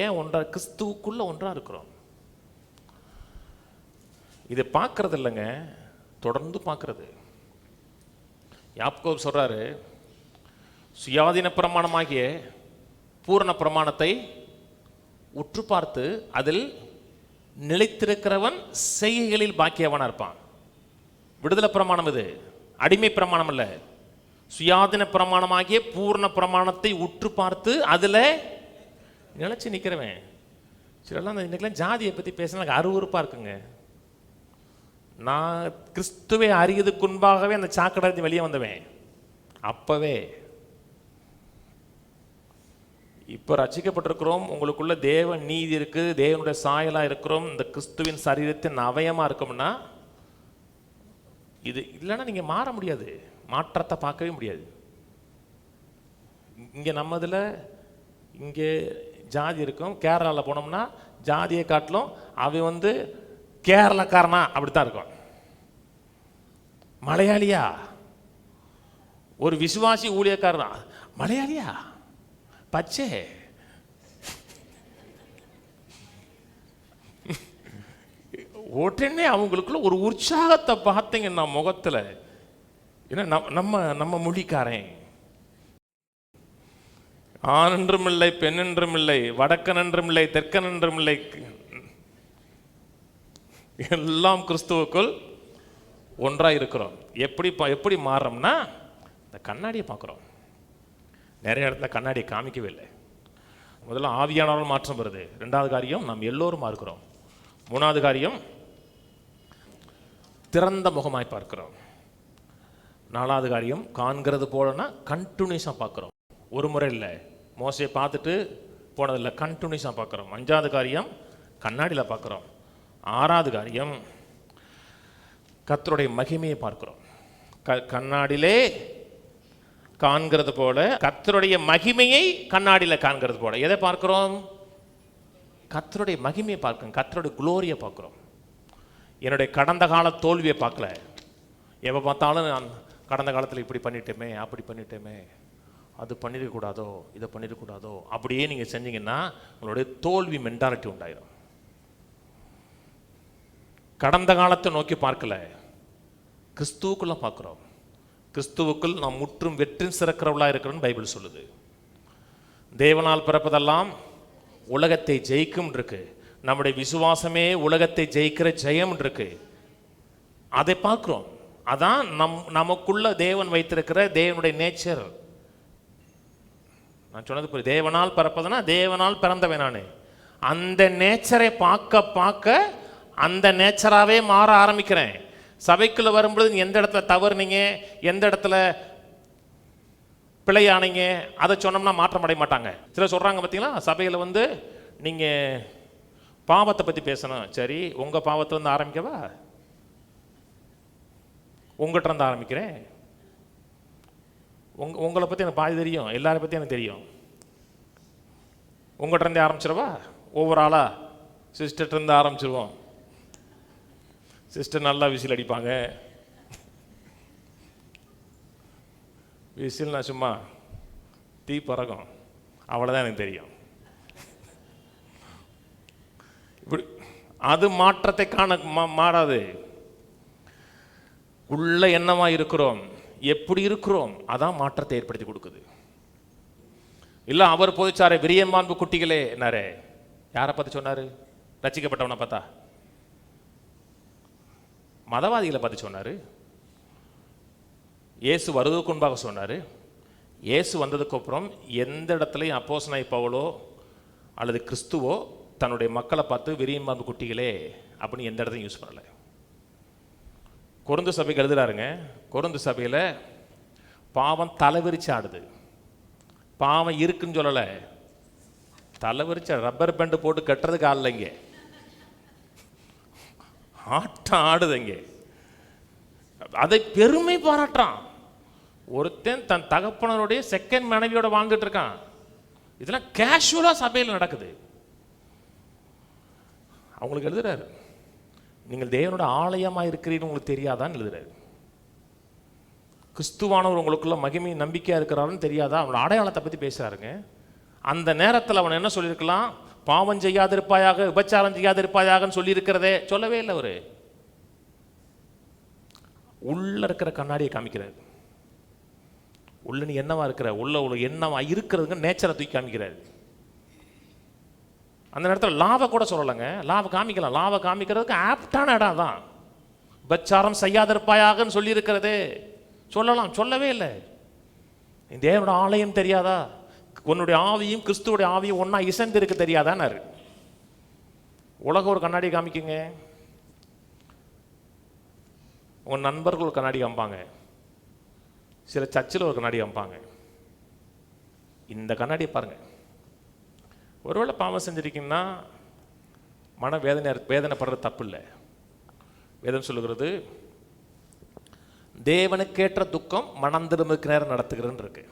ஏன் ஒன்றா? கிறிஸ்துவுக்குள்ள ஒன்றா இருக்கிறோம். இதை பார்க்கறது இல்லைங்க, தொடர்ந்து பார்க்கறது. யாக்கோபு சொல்றாரு, சுயாதீன பிரமாணமாகிய பூரண பிரமாணத்தை உற்று பார்த்து அதில் நிலைத்திருக்கிறவன் செய்கைகளில் பாக்கியவனா இருப்பான். விடுதலை பிரமாணம் இது, அடிமை பிரமாணம் அல்ல. சுயாதீன பிரமாணமாகிய பூர்ண பிரமாணத்தை உற்று பார்த்து அதில் நிலைச்சு நிற்கிறவன். சிலலாம் இன்னைக்கெல்லாம் ஜாதியை பற்றி பேசினா எனக்கு அருவருப்பாக இருக்குங்க. நான் கிறிஸ்துவை அறியதுக்கு முன்பாகவே அந்த சாக்கடை வெளியே வந்தவன். அப்பவே இப்போ ரட்சிக்கப்பட்டிருக்கிறோம், உங்களுக்குள்ள தேவ நீதி இருக்கு, தேவனுடைய சாயலாக இருக்கிறோம், இந்த கிறிஸ்துவின் சரீரத்தின் அவயமாக இருக்கோம்னா இது இல்லைன்னா நீங்கள் மாற முடியாது, மாற்றத்தை பார்க்கவே முடியாது. இங்கே நம்ம இதில் இங்கே ஜாதி இருக்கும், கேரளாவில் போனோம்னா ஜாதியை காட்டிலும் அவன் கேரளக்காரனா அப்படித்தான் இருக்கும். மலையாளியா, ஒரு விசுவாசி ஊழியக்காரனா மலையாளியா, பச்சை உடனே அவங்களுக்குள்ள ஒரு உற்சாகத்தை பார்த்தீங்கன்னா முகத்தில், ஏன்னா நம்ம நம்ம மொழிக்காரன். ஆண் என்றும் இல்லை, பெண் என்றும் இல்லை, வடக்கன் என்றும் இல்லை, தெற்கன் என்றும் இல்லை, எல்லாம் கிறிஸ்துவுக்குள் ஒன்றாக இருக்கிறோம். எப்படி மாறுறோம்னா இந்த கண்ணாடியை பார்க்குறோம். நிறைய இடத்துல கண்ணாடியை காமிக்கவே இல்லை. முதல்ல ஆவியானவர்கள் மாற்றம் வருது. ரெண்டாவது காரியம் நாம் எல்லோரும் இருக்கிறோம். மூணாவது காரியம் திறந்த முகமாய் பார்க்கிறோம். நாலாவது காரியம் காண்கிறது போலனா கண்டினியூஸாக பார்க்குறோம். ஒரு முறை இல்லை, மோசையை பார்த்துட்டு போனதில்லை, கண்டினியூஸாக பார்க்குறோம். அஞ்சாவது காரியம் கண்ணாடியில் பார்க்குறோம். ஆறாவது காரியம் கர்த்தருடைய மகிமையை பார்க்கிறோம். கண்ணாடியிலே காண்கிறது போல கர்த்தருடைய மகிமையை கண்ணாடியில் காண்கிறது போல எதை பார்க்கிறோம்? கர்த்தருடைய மகிமையை பார்க்கிறோம், கர்த்தருடைய குளோரியை பார்க்கிறோம். என்னுடைய கடந்த கால தோல்வியை பார்க்கல. எப்போ பார்த்தாலும் நான் கடந்த காலத்தில் இப்படி பண்ணிட்டேமே, அப்படி பண்ணிட்டேமே, அது பண்ணிடக்கூடாதோ, இதை பண்ணிடக்கூடாதோ, அப்படியே நீங்கள் செஞ்சீங்கன்னா உங்களுடைய தோல்வி மென்டாலிட்டி உண்டாயிரும். கடந்த காலத்தை நோக்கி பார்க்கல, கிறிஸ்துவுக்குள்ள பார்க்கிறோம். கிறிஸ்துவுக்குள் நாம் முற்றும் வெற்றி சிறக்கிறவர்களாக இருக்கிறோன்னு பைபிள் சொல்லுது. தேவனால் பிறப்பதெல்லாம் உலகத்தை ஜெயிக்கும் இருக்கு. நம்முடைய விசுவாசமே உலகத்தை ஜெயிக்கிற ஜெயம் இருக்கு. அதை பார்க்கிறோம். அதான் நமக்குள்ள தேவன் வைத்திருக்கிற தேவனுடைய நேச்சர். நான் சொன்னது புரியுது. தேவனால் பிறப்பதுன்னா தேவனால் பிறந்தவன் நான். அந்த நேச்சரை பார்க்க பார்க்க அந்த நேச்சராகவே மாற ஆரம்பிக்கிறேன். சபைக்குள்ளே வரும்பொழுது எந்த இடத்துல தவறுனீங்க, எந்த இடத்துல பிழையானீங்க, அதை சொன்னோம்னா மாற்றம் அடைய மாட்டாங்க. சில சொல்கிறாங்க பார்த்தீங்களா, சபையில் நீங்கள் பாவத்தை பற்றி பேசணும். சரி, உங்கள் பாவத்தை ஆரம்பிக்கவா? உங்கள்கிட்ட இருந்து ஆரம்பிக்கிறேன். உங்களை பற்றி எனக்கு பாதி தெரியும், எல்லாரை பற்றி எனக்கு தெரியும். உங்கள்கிட்ட இருந்தே ஆரம்பிச்சிடவா? ஒவ்வொரு ஆளாக சிஸ்டர்கிட்ட இருந்து ஆரம்பிச்சிருவோம். சிஸ்டர் நல்லா விசில் அடிப்பாங்க. விசில்னா சும்மா தீ பறக்கும், அவ்வளோதான் எனக்கு தெரியும். இப்படி அது மாற்றத்தை மாறாது. உள்ள என்னவா இருக்கிறோம், எப்படி இருக்கிறோம், அதான் மாற்றத்தை ஏற்படுத்தி கொடுக்குது. இல்லை அவர் போதிச்சாரே விரியன் மாண்பு குட்டிகளே என்னாரே, யாரை பார்த்து சொன்னார்? ரட்சிக்கப்பட்டவனை பார்த்தா? மதவாதிகளை பார்த்து சொன்னார். இயேசு வருவதற்கு முன்பாக சொன்னார். இயேசு வந்ததுக்கு அப்புறம் எந்த இடத்துலையும் அப்போஸ்தலனாகிய பவுலோ அல்லது கிறிஸ்துவோ தன்னுடைய மக்களை பார்த்து விரியன் மாண்பு குட்டிகளே அப்படின்னு எந்த இடத்தையும் யூஸ் பண்ணலை. கொரிந்து சபைக்கு எழுதுறாருங்க. கொரிந்து சபையில் பாவம் தலைவிரிச்சு ஆடுது. பாவம் இருக்குன்னு சொல்லலை, தலைவிரிச்ச ரப்பர் பேண்டு போட்டு கட்டுறதுக்கு ஆள் இல்லைங்க, ஆட்டம் ஆடுதுங்க. அதை பெருமை பாராட்டுறான். ஒருத்தன் தன் தகப்பனருடைய செகண்ட் மனைவியோட வாழ்ந்துட்டு இருக்கான். இதெல்லாம் கேஷுவலா சபையில் நடக்குது. அவங்களுக்கு எழுதுறாரு, நீங்கள் தேவனோட ஆலயமாக இருக்கிறீன்னு உங்களுக்கு தெரியாதான்னு எழுதுறாரு. கிறிஸ்துவானவர் உங்களுக்குள்ள மகிமை நம்பிக்கையாக இருக்கிறாருன்னு தெரியாதா? அவனோட அடையாளத்தை பற்றி பேசுகிறாருங்க. அந்த நேரத்தில் அவன் என்ன சொல்லியிருக்கலாம்? பாவம் செய்யாதிருப்பாயாக, விபச்சாரம் செய்யாதிருப்பாயாகன்னு சொல்லியிருக்கிறதே சொல்லவே இல்லை. அவர் உள்ள இருக்கிற கண்ணாடியை காமிக்கிறார். உள்ள நீ என்னவா இருக்கிற, உள்ள என்னவா இருக்கிறதுங்க நேச்சரை தூக்கி காமிக்கிறாரு. அந்த நேரத்தில் லாவை கூட சொல்லலைங்க, லாவை காமிக்கலாம். லாவை காமிக்கிறதுக்கு ஆப்டான இடம் தான். விபச்சாரம் செய்யாதிருப்பாயாகன்னு சொல்லியிருக்கிறதே சொல்லலாம், சொல்லவே இல்லை. தேவனோட ஆலயம் தெரியாதா? உன்னுடைய ஆவியும் கிறிஸ்துவோடைய ஆவியும் ஒன்னா இசைந்து இருக்க தெரியாதான்னாரு. உலகம் ஒரு கண்ணாடி காமிக்குங்க, உன் நண்பர்கள் ஒரு கண்ணாடி காமிப்பாங்க, சில சர்ச்சில் ஒரு கண்ணாடி காமிப்பாங்க. இந்த கண்ணாடியை பாருங்க. ஒருவேளை பாவம் செஞ்சிருக்கீங்கன்னா மன வேதனைப்படுறது தப்பு இல்லை. வேதம் சொல்லுகிறது, தேவனுக்கேற்ற துக்கம் மனம் திரும்புக்கு நேரம் நடத்துகிறன்னு இருக்கு.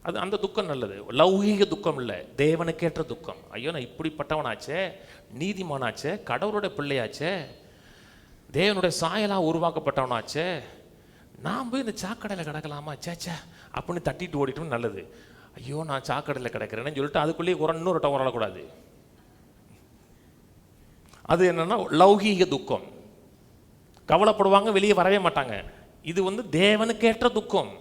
அது அந்த துக்கம் நல்லது, லௌகீக துக்கம் இல்லை, தேவனுக்கேற்ற துக்கம். ஐயோ நான் இப்படிப்பட்டவனாச்சே, நீதிமானாச்சே, கடவுளுடைய பிள்ளையாச்சே, தேவனுடைய சாயலாக உருவாக்கப்பட்டவனாச்சே, நான் போய் இந்த சாக்கடையில் கிடக்கலாமா சேச்சே அப்படின்னு தட்டிட்டு ஓடிட்டோம் நல்லது. ஐயோ நான் சாக்கடையில் கிடக்கிறேன்னு சொல்லிட்டு அதுக்குள்ளேயே இன்னொரு டவர் வரக்கூடாது. அது என்னன்னா லௌகீக துக்கம். கவலைப்படுவாங்க, வெளியே வரவே மாட்டாங்க. இது தேவனுக்கேற்ற துக்கம்.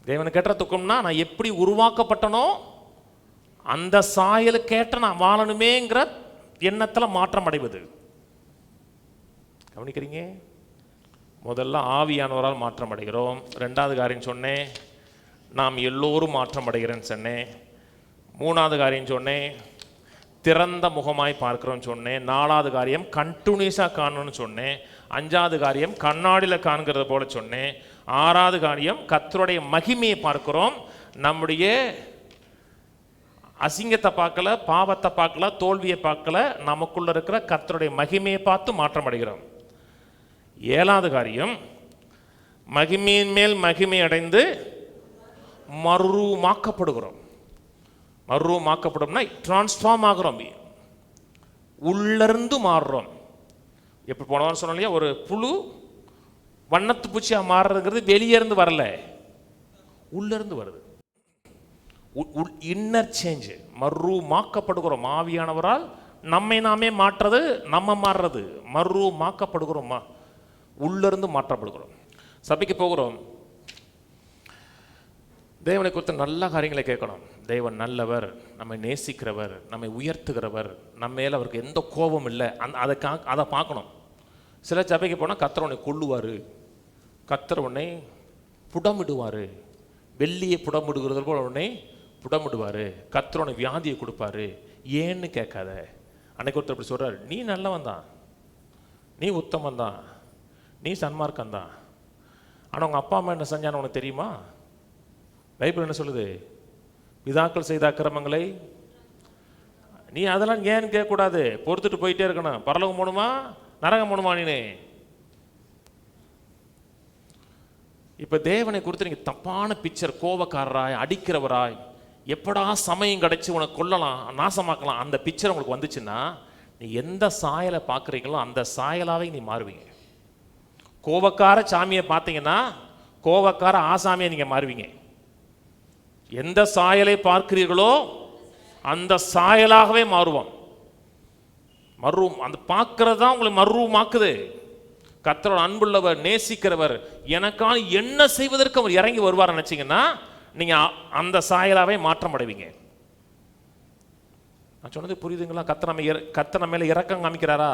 தேவனுக்கேற்ற துக்கம்னா நான் எப்படி உருவாக்கப்பட்டனோ அந்த சாயலுக்கேற்ற நான் வாழணுமேங்கிற எண்ணத்தில் மாற்றம் அடைவது. கவனிக்கிறீங்க? முதல்ல ஆவியானவரால் மாற்றம் அடைகிறோம். ரெண்டாவது காரியம் சொன்னேன், நாம் எல்லோரும் மாற்றம் அடைகிறேன்னு சொன்னேன். மூணாவது காரியம் சொன்னேன், திறந்த முகமாய் பார்க்கிறோன்னு சொன்னேன். நாலாவது காரியம் கண்டினியூஸாக காணணும்னு சொன்னேன். அஞ்சாவது காரியம் கண்ணாடியில் காண்கிறது போல சொன்னேன். ஆறாவது காரியம் கர்த்தருடைய மகிமையை பார்க்கிறோம். நம்முடைய அசிங்கத்தை பார்க்கல, பாவத்தை பார்க்கல, தோல்வியை பார்க்கல, நமக்குள்ள இருக்கிற கர்த்தருடைய மகிமையை பார்த்து மாற்றம் அடைகிறோம். ஏழாவது காரியம் மகிமையின் மேல் மகிமை அடைந்து மறுரூபமாக்கப்படுகிறோம். மறுரூபமாக்கப்படும்னா டிரான்ஸ்ஃபார்ம் ஆகிறோம், உள்ளிருந்து மாறுறோம். எப்படி போனவான்னு சொன்னோம் இல்லையா, ஒரு புழு வண்ணத்து பூச்சியாக மாறுறதுங்கிறது வெளியே இருந்து வரல, உள்ளிருந்து வருது. இன்னர் சேஞ்ச், மறுரூபமாக்கப்படுகிறோம். ஆவியானவரால் நம்மை நாமே மாற்றுறது, நம்ம மாறுறது, மறுரூபமாக்கப்படுகிறோம், உள்ளிருந்து மாற்றப்படுகிறோம். சபைக்கு போகிறோம், தேவனை குறித்த நல்ல காரியங்களை கேட்கணும். தேவன் நல்லவர், நம்மை நேசிக்கிறவர், நம்மை உயர்த்துகிறவர், நம்ம மேலே அவருக்கு எந்த கோபம் இல்லை, அதை பார்க்கணும். சில சபைக்கு போனால் கர்த்தர் உன்னை கொல்லுவார், கர்த்தர் உன்னை புடமிடுவார், வெள்ளியை புடமிடுகிறது போல் உன்னை புடமிடுவார், கர்த்தர் உன்னை வியாதியை கொடுப்பாரு. ஏன்னு கேட்காத. அன்னைக்கு ஒருத்தர் அப்படி சொல்கிறார், நீ நல்லவன் தான், நீ உத்தமன் தான், நீ சன்மார்க்கம் தான், ஆனால் உங்கள் அப்பா அம்மா என்ன செஞ்சான்னு உனக்கு தெரியுமா? பைபிள் என்ன சொல்லுது? பிதாக்கள் செய்த அக்கிரமங்களை நீ அதெல்லாம் ஏன்னு கேட்கக்கூடாது, பொறுத்துட்டு போயிட்டே இருக்கணும். பரலோகம் போகணுமா நரகம் போகணுமா? நீ இப்போ தேவனை குறித்து நீங்கள் தப்பான பிக்சர், கோபக்காரராய், அடிக்கிறவராய், எப்படா சமயம் கிடைச்சி உனக்கு கொல்லலாம், நாசமாக்கலாம், அந்த பிக்சர் உங்களுக்கு வந்துச்சுன்னா நீ எந்த சாயலை பார்க்குறீங்களோ அந்த சாயலாவே நீ மாறுவீங்க. கோபக்கார சாமியை பார்த்தீங்கன்னா கோபக்கார ஆசாமியை நீங்கள் மாறுவீங்க. எந்த சாயலை பார்க்கிறீர்களோ அந்த சாயலாகவே மாறுவோம். அந்த பார்க்கறது தான் உங்களை மறுரூபமாக்குது. கர்த்தரோட அன்புள்ளவர், நேசிக்கிறவர், எனக்கான என்ன செய்வதற்கு அவர் இறங்கி வருவார் நினைச்சீங்கன்னா நீங்க அந்த சாயலாவே மாற்றம் அடைவீங்க. நான் சொன்னது புரியுதுங்களா? கர்த்தர் நம்ம மேல இரக்கம் காமிக்கிறாரா,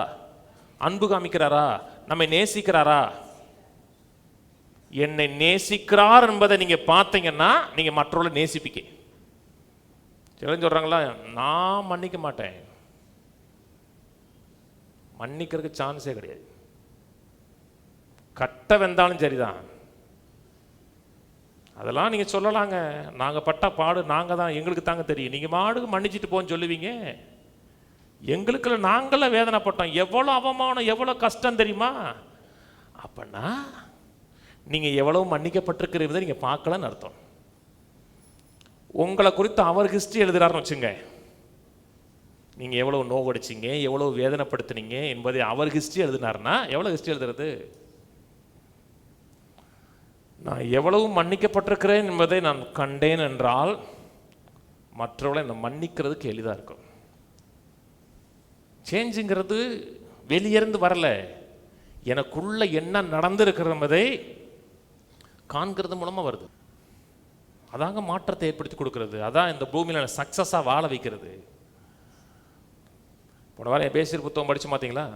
அன்பு காமிக்கிறாரா, நம்மை நேசிக்கிறாரா? என்னை நேசிக்கிறார் என்பதை நீங்க பார்த்தீங்கன்னா நீங்க மற்றவர்களை நேசிப்பீங்க. சிலர் சொல்றாங்களா, நான் மன்னிக்க மாட்டேன். மன்னிக்கிறதுக்கு சான்ஸே கிடையாது. கட்ட வெந்தாலும் சரிதான், அதெல்லாம் நீங்க சொல்லலாங்க. நாங்க பட்ட பாடு நாங்க தான், எங்களுக்கு தாங்க தெரியும். நீங்க மாடுக்கு மன்னிச்சுட்டு போன்னு சொல்லுவீங்க. எங்களுக்குள்ள நாங்கள வேதனைப்பட்டோம், எவ்வளவு அவமானம், எவ்வளவு கஷ்டம் தெரியுமா? அப்பன்னா நீங்க எவ்வளவு மன்னிக்கப்பட்டிருக்கிறத நீங்க பார்க்கலன்னு அர்த்தம். உங்களை குறித்து அவர் ஹிஸ்டரி எழுதுறாருன்னு வச்சுங்க, நீங்கள் எவ்வளோ நோவடிச்சிங்க, எவ்வளோ வேதனைப்படுத்தினீங்க என்பதை அவர் ஹிஸ்ட்ரி எழுதினார்னா எவ்வளோ ஹிஸ்ட்ரி எழுதுறது? நான் எவ்வளவு மன்னிக்கப்பட்டிருக்கிறேன் என்பதை நான் கண்டேன் என்றால் மற்றவர்களை நான் மன்னிக்கிறதுக்கு எளிதாக இருக்கும். சேஞ்சுங்கிறது வெளியிருந்து வரல, எனக்குள்ள என்ன நடந்திருக்கிறது என்பதை காண்கிறது மூலமாக வருது. அதாங்க மாற்றத்தை ஏற்படுத்தி கொடுக்கறது. அதான் இந்த பூமியில் சக்ஸஸாக வாழ வைக்கிறது. போன வாரம் எபேசியர் புத்தகம் படித்து பார்த்தீங்களா?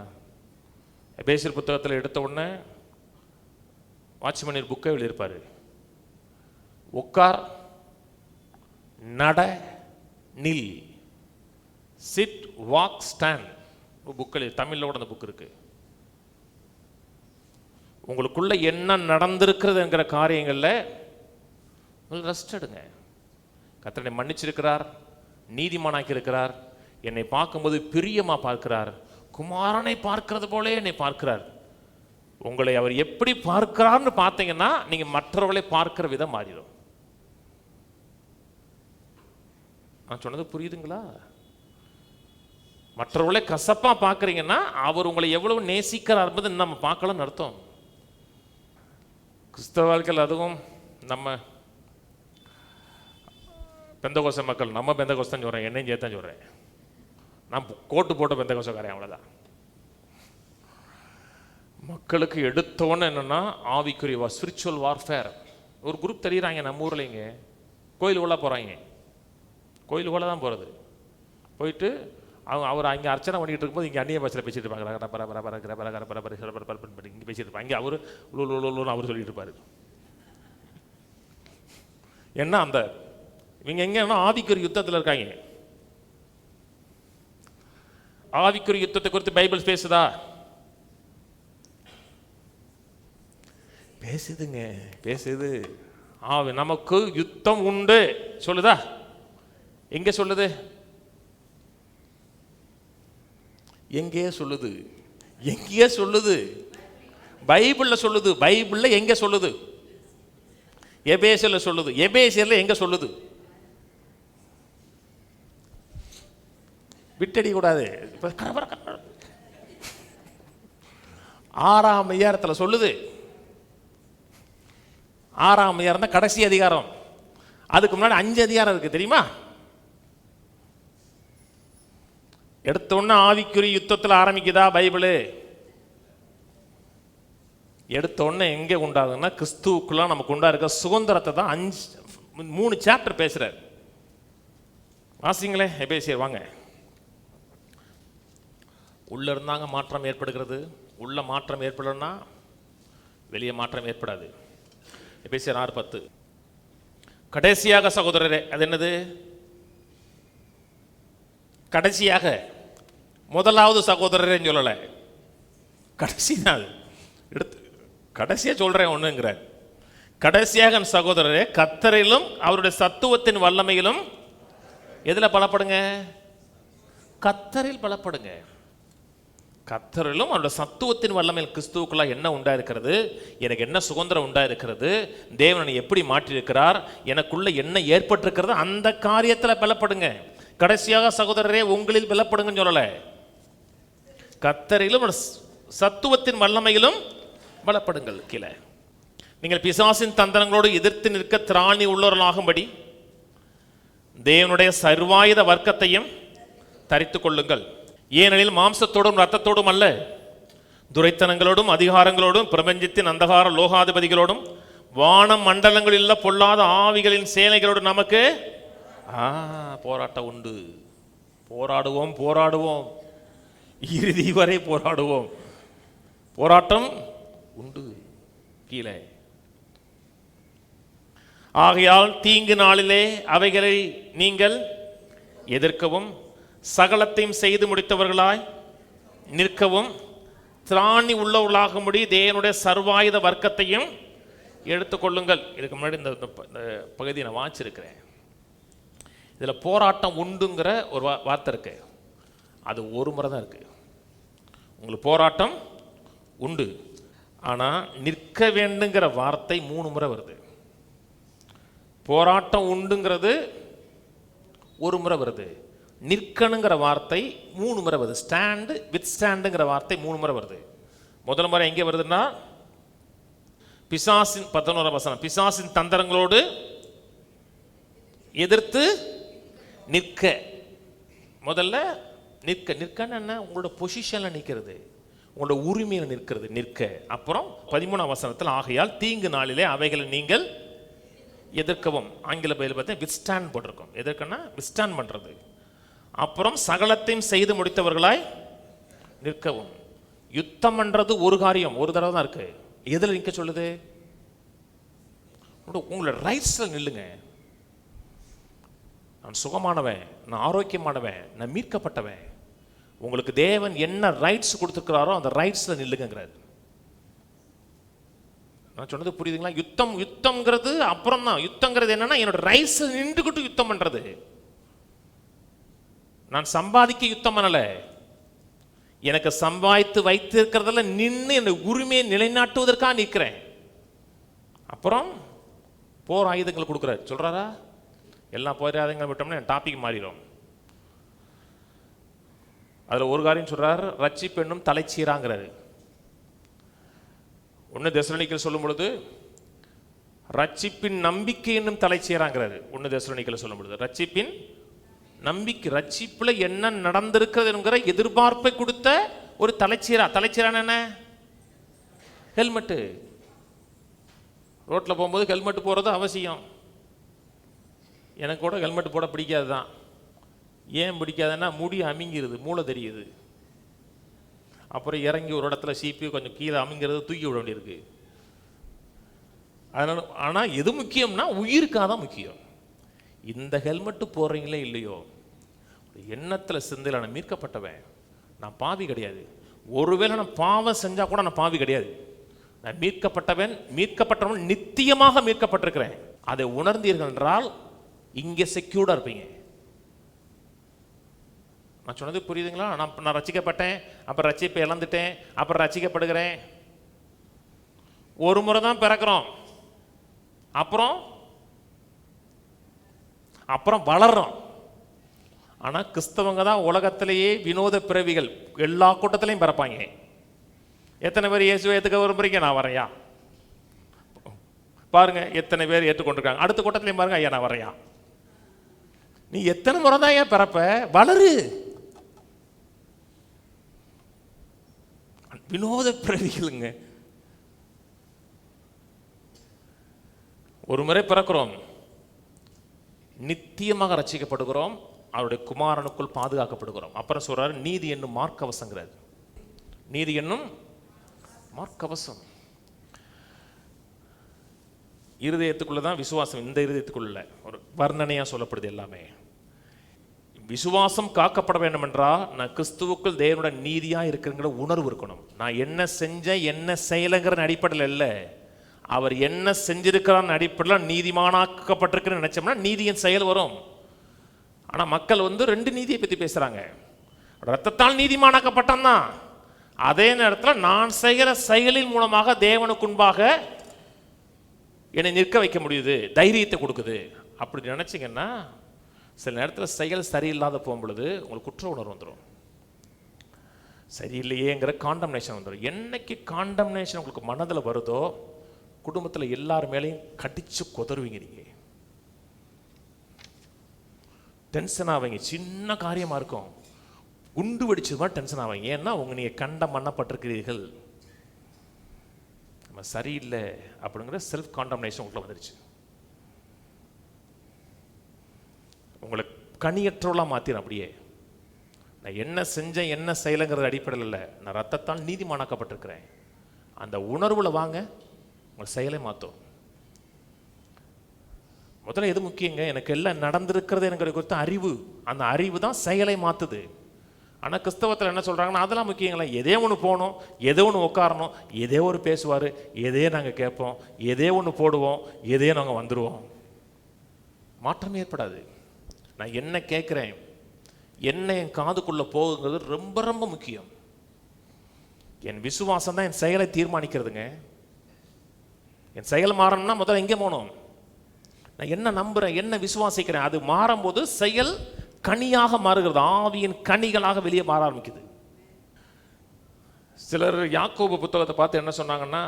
எபேசியர் புத்தகத்தில் எடுத்த உடனே வாட்ச்மேன் புக்கை எழுதியிருப்பார். உட்கார், நட, நில், சிட், வாக், ஸ்டாண்ட். புக்கில் தமிழில் கூட அந்த புக் இருக்கு. உங்களுக்குள்ள என்ன நடந்திருக்கிறது என்கிற காரியங்களில் ரெஸ்ட் எடுங்க. கர்த்தர் என்னை மன்னிச்சிருக்கிறார், நீதிமானாக்கி இருக்கிறார், என்னை பார்க்கும்போது பிரியமா பார்க்கிறார், குமாரனை பார்க்கிறது போலே என்னை பார்க்கிறார். உங்களை அவர் எப்படி பார்க்கிறார்னு பார்த்தீங்கன்னா நீங்க மற்றவர்களை பார்க்கிற விதம் மாறிடும். நான் சொன்னது புரியுதுங்களா? மற்றவர்களை கசப்பா பார்க்குறீங்கன்னா அவர் உங்களை எவ்வளவு நேசிக்கிறார் என்பது நம்ம பார்க்கலாம்னு அர்த்தம். கிறிஸ்தவ வாழ்க்கையில் அதுவும் நம்ம பெந்தகோச மக்கள், நம்ம பெந்தகோஸ்தான் சொல்கிறேன், என்னையும் சேர்த்தான் சொல்கிறேன். நான் கோட்டு போட்ட பெந்தகோசக்காரன், அவ்வளோதான். மக்களுக்கு எடுத்தோன்னு என்னென்னா ஆவிக்குரிய ஸ்பிரிச்சுவல் வார்ஃபேர். ஒரு குரூப் தெரியுறாங்க நம்ம ஊரில். இங்கே கோயிலுக்குள்ளே போகிறாங்க, கோயிலுக்குள்ளே தான் போகிறது. போயிட்டு அவர் அங்கே அர்ச்சனை பண்ணிகிட்டு இருக்கும்போது இங்கே அந்நிய பாஷையில் பேசிட்டு இருப்பாங்க. இங்கே பேசிட்டு இருப்பாங்க. இங்கே அவர் அவர் சொல்லிட்டு இருப்பார். என்ன அந்த இவங்க எங்கன்னா ஆவிக்குரிய யுத்தத்தில் இருக்காங்க. ஆவிக்குரிய யுத்தத்தை குறித்து பைபிள் பேசுதா? பேசுதுங்க, பேசுது. நமக்கு யுத்தம் உண்டு சொல்லுதா? எங்க சொல்லுது? எங்கேயே சொல்லுது? எங்கேயே சொல்லுது? பைபிள்ல சொல்லுது. பைபிள்ல எங்க சொல்லுது? எபேசியர்ல சொல்லுது. எபேசியர்ல எங்க சொல்லுது? விட்டடி கூடாது. 6ஆம் அதிகாரத்தில் சொல்லுது. 6ஆம் அதிகாரம் தான் கடைசி அதிகாரம். அதுக்கு முன்னாடி 5 அதிகாரம் இருக்கு, தெரியுமா? எடுத்தோன்னு ஆவிக்குரிய யுத்தத்தில் ஆரம்பிக்குதா பைபிள்? எடுத்தோன்னு எங்கே உண்டாகுதுன்னா கிறிஸ்துவுக்குள்ள நமக்கு உண்டா இருக்க சுதந்திரத்தை தான் 3 சாப்டர் பேசுறார். வாசிங்களே எபேசியர் வாங்க. உள்ள இருந்தாங்க மாற்றம் ஏற்படுகிறது. உள்ள மாற்றம் ஏற்படணும்னா வெளியே மாற்றம் ஏற்படாது. எபேசியர் 6:10. கடைசியாக சகோதரரே, அது என்னது? கடைசியாக, முதலாவது சகோதரரேன்னு சொல்லலை, கடைசி தான் அது. எடுத்து கடைசியாக சொல்கிறேன் ஒன்றுங்கிற. கடைசியாக சகோதரரே, கர்த்தரிலும் அவருடைய சத்துவத்தின் வல்லமையிலும் எதில் பலப்படுங்க? கர்த்தரில் பலப்படுங்க. கர்த்தரிலும் அவருடைய சத்துவத்தின் வல்லமையில் கிறிஸ்துவுக்குள்ள என்ன உண்டா இருக்கிறது, எனக்கு என்ன சுதந்திரம் உண்டா இருக்கிறது, தேவனை எப்படி மாற்றியிருக்கிறார், எனக்குள்ள என்ன ஏற்பட்டிருக்கிறது, அந்த காரியத்தில் பலப்படுங்க. கடைசியாக சகோதரரே உங்களில் பலப்படுங்கன்னு சொல்லலை, கர்த்தரிலும் சத்துவத்தின் வல்லமையிலும் பலப்படுங்கள். கீழே நீங்கள் பிசாசின் தந்திரங்களோடு எதிர்த்து நிற்க திராணி உள்ளவர்களாகும்படி தேவனுடைய சர்வாயுத வர்க்கத்தையும் தரித்து கொள்ளுங்கள். ஏனெனில் மாம்சத்தோடும் இரத்தத்தோடும் அல்ல, துரைத்தனங்களோடும் அதிகாரங்களோடும் பிரபஞ்சத்தின் அந்தகார லோகாதிபதிகளோடும் வானம் மண்டலங்களில் பொல்லாத ஆவிகளின் சேனைகளோடு நமக்கு போராட்டம் உண்டு. போராடுவோம், போராடுவோம், இறுதி வரை போராடுவோம். போராட்டம் உண்டு. கீழே ஆகையால் தீங்கு நாளிலே அவைகளை நீங்கள் எதிர்க்கவும் சகலத்தையும் செய்து முடித்தவர்களாய் நிற்கவும் திராணி உள்ளவர்களாகும்படி தேவனுடைய சர்வாயுத வர்க்கத்தையும் எடுத்துக்கொள்ளுங்கள். இதுக்கு முன்னாடி இந்த பகுதியை நான் வாசிச்சிருக்கிறேன். இதில் போராட்டம் உண்டுங்கிற ஒரு வார்த்தை இருக்கு. அது ஒரு முறை தான் இருக்கு. உங்களுக்கு போராட்டம் உண்டு, ஆனால் நிற்க வேண்டுங்கிற வார்த்தை 3 முறை வருது. போராட்டம் உண்டுங்கிறது ஒரு முறை வருது, நிற்கணுங்கிற வார்த்தை 3 முறை வருது. ஸ்டாண்டு வித் ஸ்டாண்டுங்கிற வார்த்தை 3 முறை வருது. முதல் முறை எங்கே வருதுன்னா பிசாசின் 11 வசனம், பிசாசின் தந்திரங்களோடு எதிர்த்து நிற்க. முதல்ல நிற்கன்னு என்ன? உங்களோட பொசிஷன்ல நிற்கிறது, உங்களோட உரிமையில் நிற்கிறது, நிற்க. அப்புறம் 13 வசனத்தில் ஆகையால் தீங்கு நாளிலே அவைகளை நீங்கள் எதிர்க்கவும். ஆங்கில பைபிள் பார்த்தா வித்ஸ்டாண்ட் போட்டிருக்கோம். எதற்குன்னா வித்ஸ்டாண்ட் பண்றது. அப்புறம் சகலத்தையும் செய்து முடித்தவர்களாய் நிற்கவும். யுத்தம் பண்றது ஒரு காரியம், ஒரு தடவை தான் இருக்கு. எதில் நிற்க சொல்லுது? உங்களோட ரைட்ஸ்ல நில்லுங்க. நான் சுகமானவன், நான் ஆரோக்கியமானவன், நான் மீட்கப்பட்டவன். உங்களுக்கு தேவன் என்ன ரைட்ஸ் கொடுத்துருக்கிறாரோ அந்த ரைட்ஸ்ல நில்லுங்கிறாரு. நான் சொன்னது புரியுதுங்களா? யுத்தம்ங்கிறது அப்புறம் தான். யுத்தங்கிறது என்னன்னா என்னோட ரைட்ஸ் நின்றுகிட்டு யுத்தம் பண்றது. நான் சம்பாதிக்க யுத்தம் பண்ணல, எனக்கு சம்பாதித்து வைத்திருக்கிறதுல நின்று என்னை உரிமையை நிலைநாட்டுவதற்காக நிற்கிறேன். அப்புறம் போர் ஆயுதங்கள் கொடுக்குறாரு. சொல்றாரா? எல்லாம் போர் ஆயுதங்கள் விட்டோம்னா என் டாபிக் மாறிடும். அதுல ஒரு காரியம் சொல்றாரு, ரட்சிப்பு என்னும் தலைச்சீராங்கிறாரு. 1 தெசலோனிக்கேயர் சொல்லும் பொழுது ரட்சிப்பின் நம்பிக்கை என்னும் தலைச்சீராங்கிறாரு. 1 தெசலோனிக்கேயர் சொல்லும் பொழுது ரட்சிப்பின் நம்பிக்கை, ரட்சிப்புல என்ன நடந்திருக்கிறது என்கிற எதிர்பார்ப்பை கொடுத்த ஒரு தலைச்சீரா. தலைச்சீரான என்ன? ஹெல்மெட்டு. ரோட்ல போகும்போது ஹெல்மெட் போறது அவசியம். எனக்கு கூட ஹெல்மெட் போட பிடிக்காது தான். ஏன் பிடிக்காதுன்னா முடி அமிங்கிறது, மூளை தெரியுது. அப்புறம் இறங்கி ஒரு இடத்துல சீப்பி கொஞ்சம் கீழே அமிங்கிறது தூக்கி விட வேண்டியிருக்கு. அதனால ஆனால் எது முக்கியம்னா உயிருக்காக தான் முக்கியம். இந்த ஹெல்மெட்டு போடுறீங்களே இல்லையோ, எண்ணத்தில் சிந்தையில் நான் மீட்கப்பட்டவன், நான் பாவி கிடையாது. ஒருவேளை நான் பாவம் செஞ்சால் கூட நான் பாவி கிடையாது. நான் மீட்கப்பட்டவன் நித்தியமாக மீட்கப்பட்டிருக்கிறேன். அதை உணர்ந்தீர்கள் என்றால் இங்கே செக்யூர்டாக இருப்பீங்க. நான் சொன்னது புரியுதுங்களா? நான் ரட்சிக்கப்பட்டேன், அப்புறம் ரட்சிப்பை இழந்துட்டேன், அப்புறம் ரட்சிக்கப்படுகிறேன். ஒரு முறை தான் பிறக்கிறோம், அப்புறம் வளர்றோம். ஆனால் கிறிஸ்தவங்க தான் உலகத்திலேயே வினோத பிறவிகள். எல்லா கூட்டத்திலையும் பிறப்பாங்க. எத்தனை பேர் இயேசுவை ஏற்றுக்க விரும்புறீங்க? நான் வரையா பாருங்க. எத்தனை பேர் ஏற்றுக்கொண்டிருக்காங்க? அடுத்த கூட்டத்திலையும் பாருங்க, ஐயா நான் வரையா. நீ எத்தனை முறை தான் ஏன் பிறப்ப? வளரு. வினோத பிறவிகளுங்க. ஒரு முறை பிறக்கிறோம், நித்தியமாக ரட்சிக்கப்படுகிறோம், அவருடைய குமாரனுக்குள் பாதுகாக்கப்படுகிறோம். அப்புறம் சொல்றாரு நீதி என்னும் மார்க்கவசங்கிறார். நீதி என்னும் மார்க்கவசம். இருதயத்துக்குள்ளதான் விசுவாசம். இந்த இருதயத்துக்குள்ள ஒரு வர்ணனையா சொல்லப்படுது எல்லாமே. விசுவாசம் காக்கப்பட வேண்டும் என்றால் நான் கிறிஸ்துவுக்குள் தேவனோட நீதியா இருக்கிறங்கிற உணர்வு இருக்கணும். நான் என்ன செஞ்சேன் என்ன செய்யலைங்கிற அடிப்படையில் இல்லை, அவர் என்ன செஞ்சிருக்கிறான்னு அடிப்படையில் நீதிமானாக்கப்பட்டிருக்குன்னு நினைச்சோம்னா நீதியின் செயல் வரும். ஆனால் மக்கள் 2 நீதியை பற்றி பேசுறாங்க. ரத்தத்தால் நீதிமானாக்கப்பட்டான் தான், அதே நேரத்தில் நான் செய்கிற செயலின் மூலமாக தேவனுக்கு முன்பாக என்னை நிற்க வைக்க முடியுது, தைரியத்தை கொடுக்குது. அப்படி நினைச்சிங்கன்னா சில நேரத்தில் செயல் சரியில்லாத போகும் பொழுது உங்களுக்கு குற்ற உணர்வு வந்துடும். சரியில்லையேங்கிற காண்டம்னேஷன் வந்துடும். என்னைக்கு காண்டம்னேஷன் உங்களுக்கு மனதில் வருதோ குடும்பத்தில் எல்லார் மேலேயும் கடிச்சு கொதறுவீங்க. நீங்கள் டென்ஷன் ஆவீங்க. சின்ன காரியமாக இருக்கும், குண்டு வெடிச்சது மாதிரி டென்ஷன் ஆவீங்க. ஏன்னா நீங்கள் கண்டம் பண்ணப்பட்டிருக்கிறீர்கள், நம்ம சரியில்லை அப்படிங்கிற செல்ஃப் காண்டம்னேஷன் உங்களுக்கு வந்துருச்சு. உங்களை கனியற்றவளாக மாற்றிடும். அப்படியே நான் என்ன செஞ்சேன் என்ன செய்யலைங்கிறது அடிப்படையில் இல்லை, நான் ரத்தத்தால் நீதிமானாக்கப்பட்டிருக்கிறேன். அந்த உணர்வுல வாங்க, உங்கள் செயலை மாற்றும். முதல்ல எது முக்கியங்க? எனக்கு எல்லாம் நடந்திருக்கிறது எனக்கு குறித்த அறிவு. அந்த அறிவு தான் செயலை மாற்றுது. ஆனால் கிறிஸ்தவத்தில் என்ன சொல்கிறாங்கன்னா அதெல்லாம் முக்கியங்களா, எதே ஒன்று போகணும், எதோ ஒன்று உட்காரணும், எதே ஒரு பேசுவார், எதே நாங்கள் கேட்போம், எதே ஒன்று போடுவோம், எதே நாங்கள் வந்துடுவோம். மாற்றம் ஏற்படாது. நான் என்ன கேட்குறேன், என்ன என் காதுக்குள்ளே போகுங்கிறது ரொம்ப ரொம்ப முக்கியம். என் விசுவாசம் தான் என் செயலை தீர்மானிக்கிறதுங்க. என் செயல் மாறணும்னா முதல்ல எங்கே போகணும்? நான் என்ன நம்புகிறேன், என்ன விசுவாசிக்கிறேன், அது மாறும்போது செயல் கனியாக மாறுகிறது, ஆவியின் கனிகளாக வெளியே மாற ஆரம்பிக்குது. சிலர் யாக்கோபு புத்தகத்தை பார்த்து என்ன சொன்னாங்கன்னா,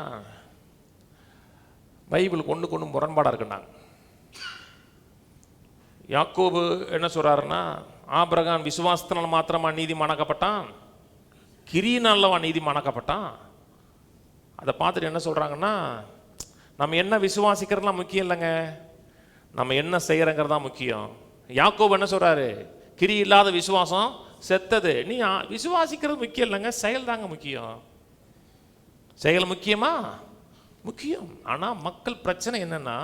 பைபிளுக்கு ஒன்றுக்கு ஒன்று முரண்பாடாக இருக்குன்னாங்க. யாக்கோபு என்ன சொல்றாருன்னா, ஆபிரகாம் விசுவாசத்தினால் மாத்திரமா நீதிமானாக்கப்பட்டான், கிரியினாலவா நீதிமானாக்கப்பட்டான். அதை பார்த்துட்டு என்ன சொல்றாங்கன்னா, நம்ம என்ன விசுவாசிக்கிறதுலாம் முக்கியம் இல்லைங்க, நம்ம என்ன செய்யறங்கிறது தான் முக்கியம். யாக்கோபு என்ன சொல்றாரு, கிரி இல்லாத விசுவாசம் செத்தது. நீ விசுவாசிக்கிறது முக்கியம் இல்லைங்க, செயல் தாங்க முக்கியம். செயல் முக்கியமா? முக்கியம். ஆனால் மக்கள் பிரச்சனை என்னன்னா,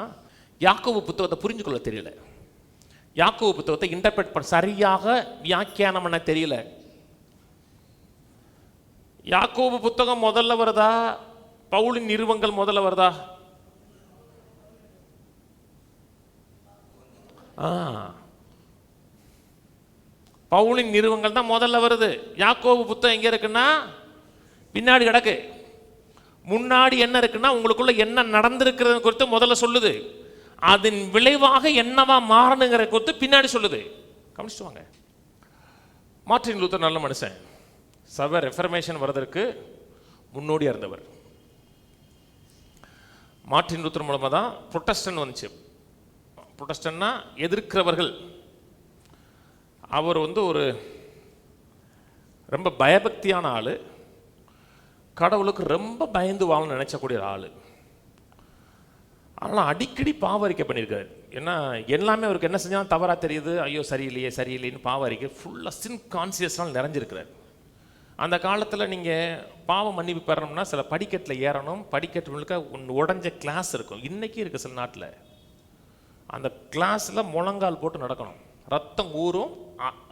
யாக்கோபு புத்தகத்தை புரிஞ்சுக்கொள்ள தெரியல, யாக்கோபு புத்தகத்தை இன்டர்பிரட் பண்ண சரியாக வியாக்கியானம் பண்ண தெரியல. யாக்கோபு புத்தகம் முதல்ல வருதா, பவுலின் நிருபங்கள் முதல்ல வருதா? பவுலின் நிருபங்கள் தான் முதல்ல வருது. யாக்கோபு புத்தகம் எங்க இருக்குன்னா பின்னாடி கிடக்கு. முன்னாடி என்ன இருக்குன்னா உங்களுக்குள்ள என்ன நடந்திருக்கிறது குறித்து முதல்ல சொல்லுது, அதன் விளைவாக என்னவா மாறணுங்கிற குறித்து பின்னாடி சொல்லுது. கவனிச்சுட்டு வாங்க. மார்ட்டின் லூத்தர் நல்ல மனுஷன், சபை ரெஃபர்மேஷன் வர்றதற்கு முன்னோடியா இருந்தவர். மார்ட்டின் லூத்தர் மூலமாக தான் புரொட்டஸ்டன்ட் வந்துச்சு. புரொட்டஸ்டன்ட்னா எதிர்க்கிறவர்கள். அவர் ஒரு ரொம்ப பயபக்தியான ஆள், கடவுளுக்கு ரொம்ப பயந்து வாழணும்னு நினைச்சக்கூடிய ஆள். ஆனால் அடிக்கடி பாவரிக்கை பண்ணியிருக்காரு. ஏன்னா எல்லாமே அவருக்கு என்ன செஞ்சாலும் தவறாக தெரியுது, ஐயோ சரியில்லையே சரியில்லைன்னு பாவரிக்கை ஃபுல்லாக சின் கான்சியஸ்னால் நிறைஞ்சிருக்கிறார். அந்த காலத்தில் நீங்கள் பாவம் மன்னிப்பு பெறணும்னா சில படிக்கட்டில் ஏறணும், படிக்கட்டுகளுக்கு உடஞ்ச கிளாஸ் இருக்கும், இன்றைக்கி இருக்குது சில நாட்டில். அந்த கிளாஸில் முழங்கால் போட்டு நடக்கணும், ரத்தம் ஊறும்,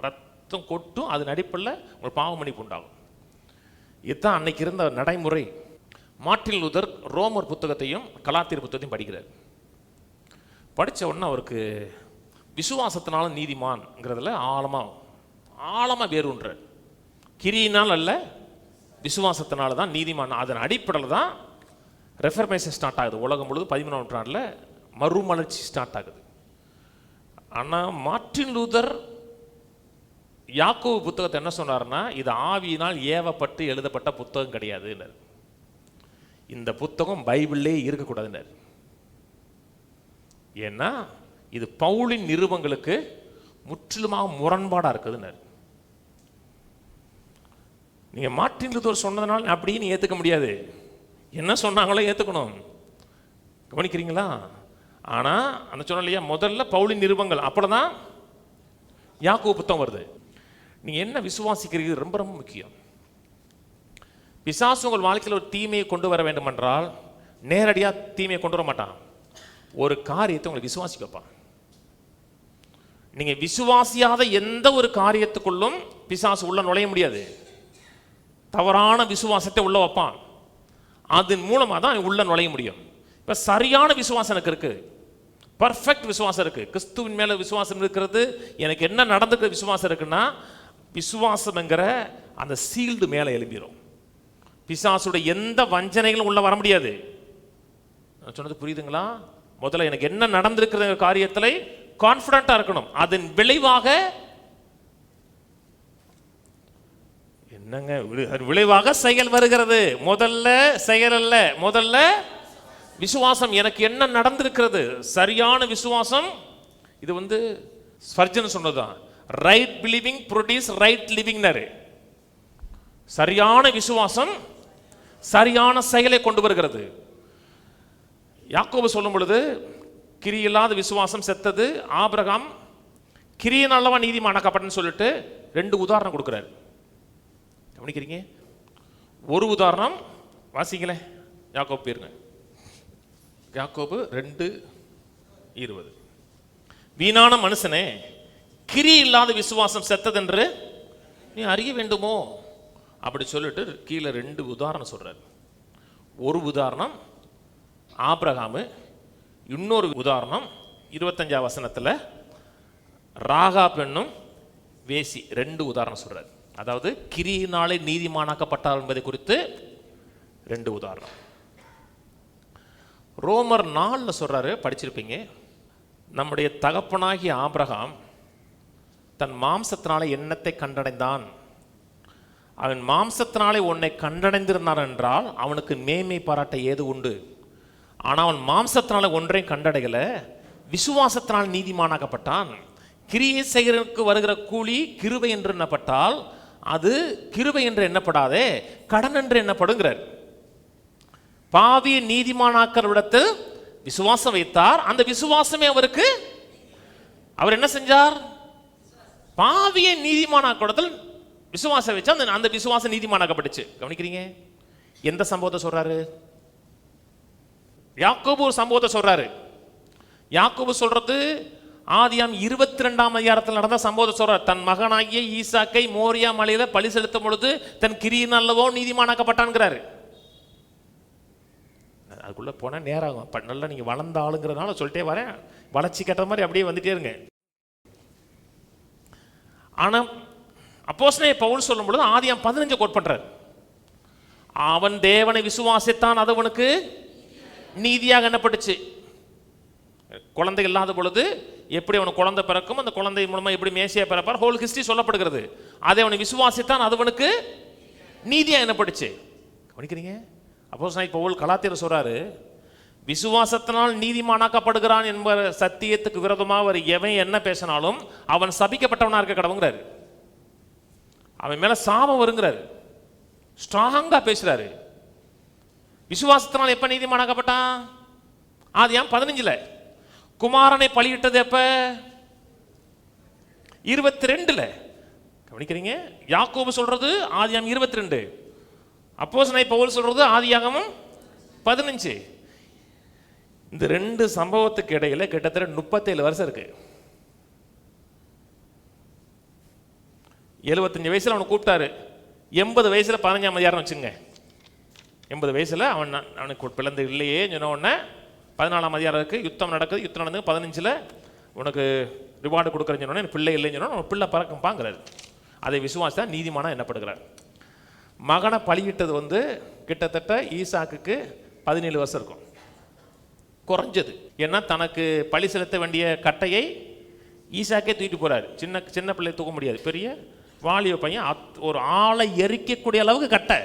ரத்தம் கொட்டும், அதன் அடிப்படையில் உங்களுக்கு பாவ மன்னிப்பு உண்டாகும். இதுதான் அன்னைக்கு இருந்த நடைமுறை. மார்ட்டின் லூதர் ரோமர் புத்தகத்தையும் கலாத்தியர் புத்தகத்தையும் படிக்கிறார். படித்த உடனே அவருக்கு விசுவாசத்தினால நீதிமான்ங்கிறதுல ஆழமாக வேறுன்றார். கிரியினால் அல்ல, விசுவாசத்தினால தான் நீதிமான். அதன் அடிப்படையில் தான் ரெஃபர்மேஷன் ஸ்டார்ட் ஆகுது. உலகம் முழுவதும் 13ஆம் நூற்றாண்டில் மறுமலர்ச்சி ஸ்டார்ட் ஆகுது. ஆனால் மார்ட்டின் லூதர் யாக்கோபு புத்தகத்தை என்ன சொன்னார்னா, இது ஆவியினால் ஏவப்பட்டு எழுதப்பட்ட புத்தகம் கிடையாதுன்னார். இந்த புத்தகம் பைபிள்லே இருக்கக்கூடாதுன்னார். ஏன்னா இது பவுலின் நிருபங்களுக்கு முற்றிலுமாக முரண்பாடாக இருக்குதுன்னார். நீங்கள் மார்ட்டின் லூதர் சொன்னதுனால அப்படின்னு ஏற்றுக்க முடியாது, என்ன சொன்னாங்களோ ஏற்றுக்கணும். கவனிக்கிறீங்களா? ஆனால் அந்த சொன்ன இல்லையா, முதல்ல பவுலின் நிருபங்கள், அப்புறம் தான் யாக்கோபு புத்தகம் வருது. நீங்கள் என்ன விசுவாசிக்கிறீங்க ரொம்ப ரொம்ப முக்கியம். பிசாசு உங்கள் வாழ்க்கையில் ஒரு தீமையை கொண்டு வர வேண்டும் என்றால் நேரடியாக தீமையை கொண்டு வர மாட்டான், ஒரு காரியத்தை உங்களை விசுவாசிக்க வைப்பான். நீங்கள் விசுவாசியாத எந்த ஒரு காரியத்துக்குள்ளும் பிசாசு உள்ள நுழைய முடியாது. தவறான விசுவாசத்தை உள்ள வைப்பான், அதன் மூலமாக தான் உள்ள நுழைய முடியும். இப்போ சரியான விசுவாசம் எனக்கு இருக்குது, பர்ஃபெக்ட் விசுவாசம் இருக்குது, கிறிஸ்துவின் மேலே விசுவாசம் இருக்கிறது, எனக்கு என்ன நடந்துக்கிற விசுவாசம் இருக்குன்னா, விசுவாசம்ங்கிற அந்த சீல்டு மேலே எழும்பிடும். பிசாசுடைய எந்த வஞ்சனைகளும் உள்ள வர முடியாது. நான் சொன்னது புரியுதுங்களா? முதல்ல எனக்கு என்ன நடந்திருக்கிற காரியத்தில் கான்ஃபிடண்டா இருக்கணும், அதன் விளைவாக என்னங்க விளைவாக செயல் வருகிறது. முதல்ல செயல் அல்ல, முதல்ல விசுவாசம். எனக்கு என்ன நடந்திருக்கிறது, சரியான விசுவாசம். இது ஸ்பர்ஜன் சொன்னதுதான், ரைட் பிலீவிங் ப்ரொடியூஸ் ரைட் லிவிங்னாரு. சரியான விசுவாசம் சரியான செயலை கொண்டு வருகிறது. யாக்கோபு சொல்லும் பொழுது கிரியில்லாத விசுவாசம் செத்தது, ஆபிரகாம் கிரியினாலவா நீதிமானாக்கப்பட்டன்னு சொல்லிட்டு 2 உதாரணம் கொடுக்கிறார். கவனிக்கிறீங்க? ஒரு உதாரணம் வாசிங்களேன், யாக்கோபு பேருங்க, யாக்கோபு 2:20. வீணான மனுஷனே, கிரி இல்லாத விசுவாசம் செத்ததென்று நீ அறிய வேண்டுமோ அப்படி சொல்லிட்டு கீழே 2 உதாரணம் சொல்றார். ஒரு உதாரணம் ஆபிரகாமு, இன்னொரு உதாரணம் 25ஆம் வசனத்தில் ராகாப் என்னும் வேசி. 2 உதாரணம் சொல்றார். அதாவது கிரியினாலே நீதிமானாக்கப்பட்டார் என்பதை குறித்து 2 உதாரணம். ரோமர் 4 சொல்றாரு, படிச்சிருப்பீங்க. நம்முடைய தகப்பனாகிய ஆபிரகாம் தன் மாம்சத்தினாலே எண்ணத்தை கண்டடைந்தான். அவன் மாம்சத்தினாலே உன்னை கண்டடைந்திருந்தான் என்றால் அவனுக்கு மேன்மை பாராட்ட ஏது உண்டு? ஆனால் அவன் மாம்சத்தினால ஒன்றையும் கண்டடைகல, விசுவாசத்தினால் நீதிமானாக்கப்பட்டான். கிரியை செய்கிறதுக்கு வருகிற கூலி கிருபை என்று எண்ணப்பட்டால் அது கிருபை என்று எண்ணப்படாதே, கடன் என்று எண்ணப்படுங்கிறார். பாவியை நீதிமானாக்கிற விடத்தில் விசுவாசம் வைத்தார். அந்த விசுவாசமே அவருக்கு, அவர் என்ன செஞ்சார்? பாவியை நீதிமானாக்கிடத்தில் விசுவாசம் வச்சா அந்த விசுவாசம் நீதிமானாக்கப்பட்டுச்சு. கவனிக்கிறீங்க? எந்த சம்பவத்தை சொல்றாரு? யாக்கோபு ஒரு சம்பவத்தை சொல்றாரு. யாக்கோபு சொல்றது ஆதியாம் 22ஆம் அதிகாரத்தில் நடந்த சம்பவத்தை சொல்றார். தன் மகனாகிய ஈசாக்கை மோரியா மலையில பலி செலுத்தும் பொழுது தன் கிரியின் அல்லவோ நீதிமானாக்கப்பட்டான்ங்கிறாரு. அதுக்குள்ள போனா நேரம் நல்லா நீங்க வளர்ந்த ஆளுங்கிறதுனால சொல்லிட்டே வரேன். வளர்ச்சி கட்டுற மாதிரி அப்படியே வந்துட்டே இருங்க. ஆனா அப்போஸ்தலனாகிய பவுல் சொல்லும் பொழுது ஆதியாம் 15 கோட் பண்றார். அவன் தேவனை விசுவாசித்தான், அது அவனுக்கு நீதியாக எண்ணப்பட்டுச்சு. குழந்தை இல்லாத பொழுது எப்படி அவனுக்கு குழந்தை பிறக்கும், அந்த குழந்தை மூலமா எப்படி மேசியா பிறப்பார், ஹோல் ஹிஸ்டரி சொல்லப்படுகிறது. அதை அவனை விசுவாசித்தான், அது அவனுக்கு நீதியாக எண்ணப்பட்டுச்சு. கவனிக்கிறீங்க? அப்போஸ்தலனாகிய பவுல் கலாத்தியர் சொல்றாரு, விசுவாசத்தினால் நீதிமானாக்கப்படுகிறான் என்ப சத்தியத்துக்கு விரோதமாக அவர் எவன் என்ன பேசினாலும் அவன் சபிக்கப்பட்டவனா இருக்க கடவுங்கிறாரு. அவன் மேல சாபம் வருங்கிறாரு. ஸ்ட்ராங்கா பேசுறாரு. விசுவாசத்தினால் எப்ப நீதிமானாக்கப்பட்டான்? ஆதியாம் 15. குமாரனை பலியிட்டது எப்ப? 22. கவனிக்கிறீங்க? யாக்கோபு சொல்றது ஆதியாம் 22, அப்போஸ்தலனாகிய பவுல் சொல்றது ஆதியாகமம் 15. இந்த ரெண்டு சம்பவத்துக்கு இடையில கிட்டத்தட்ட 37 வருஷம் இருக்கு. 75 வயசுல அவனை கூப்பிட்டாரு. 80 வயசுல 15ஆம் அதிகாரம் வச்சுங்க. 80 வயசுல அவனுக்கு பிளந்து இல்லையே சொன்ன உடனே 14ஆம் அதிகாரம் இருக்கு. யுத்தம் நடக்குது. யுத்தம் நடந்து 15ல் உனக்கு ரிவார்டு கொடுக்குறேன்னு சொன்னோன்னே பிள்ளை இல்லைன்னு சொன்னா பிள்ளை பறக்கும் பாங்கிறாரு. அதை விசுவாசா நீதிமானா எண்ணப்படுகிறார். மகனை பலியிட்டது கிட்டத்தட்ட ஈசாக்குக்கு 17 வருஷம் இருக்கும் குறைஞ்சது. ஏன்னா தனக்கு பழி செலுத்த வேண்டிய கட்டையை ஈசாக்கே தூக்கிட்டு போறாரு. சின்ன பிள்ளை தூக்க முடியாது. பெரிய வாலிப பையன் ஒரு ஆளை எரிக்கக்கூடிய அளவுக்கு கட்டை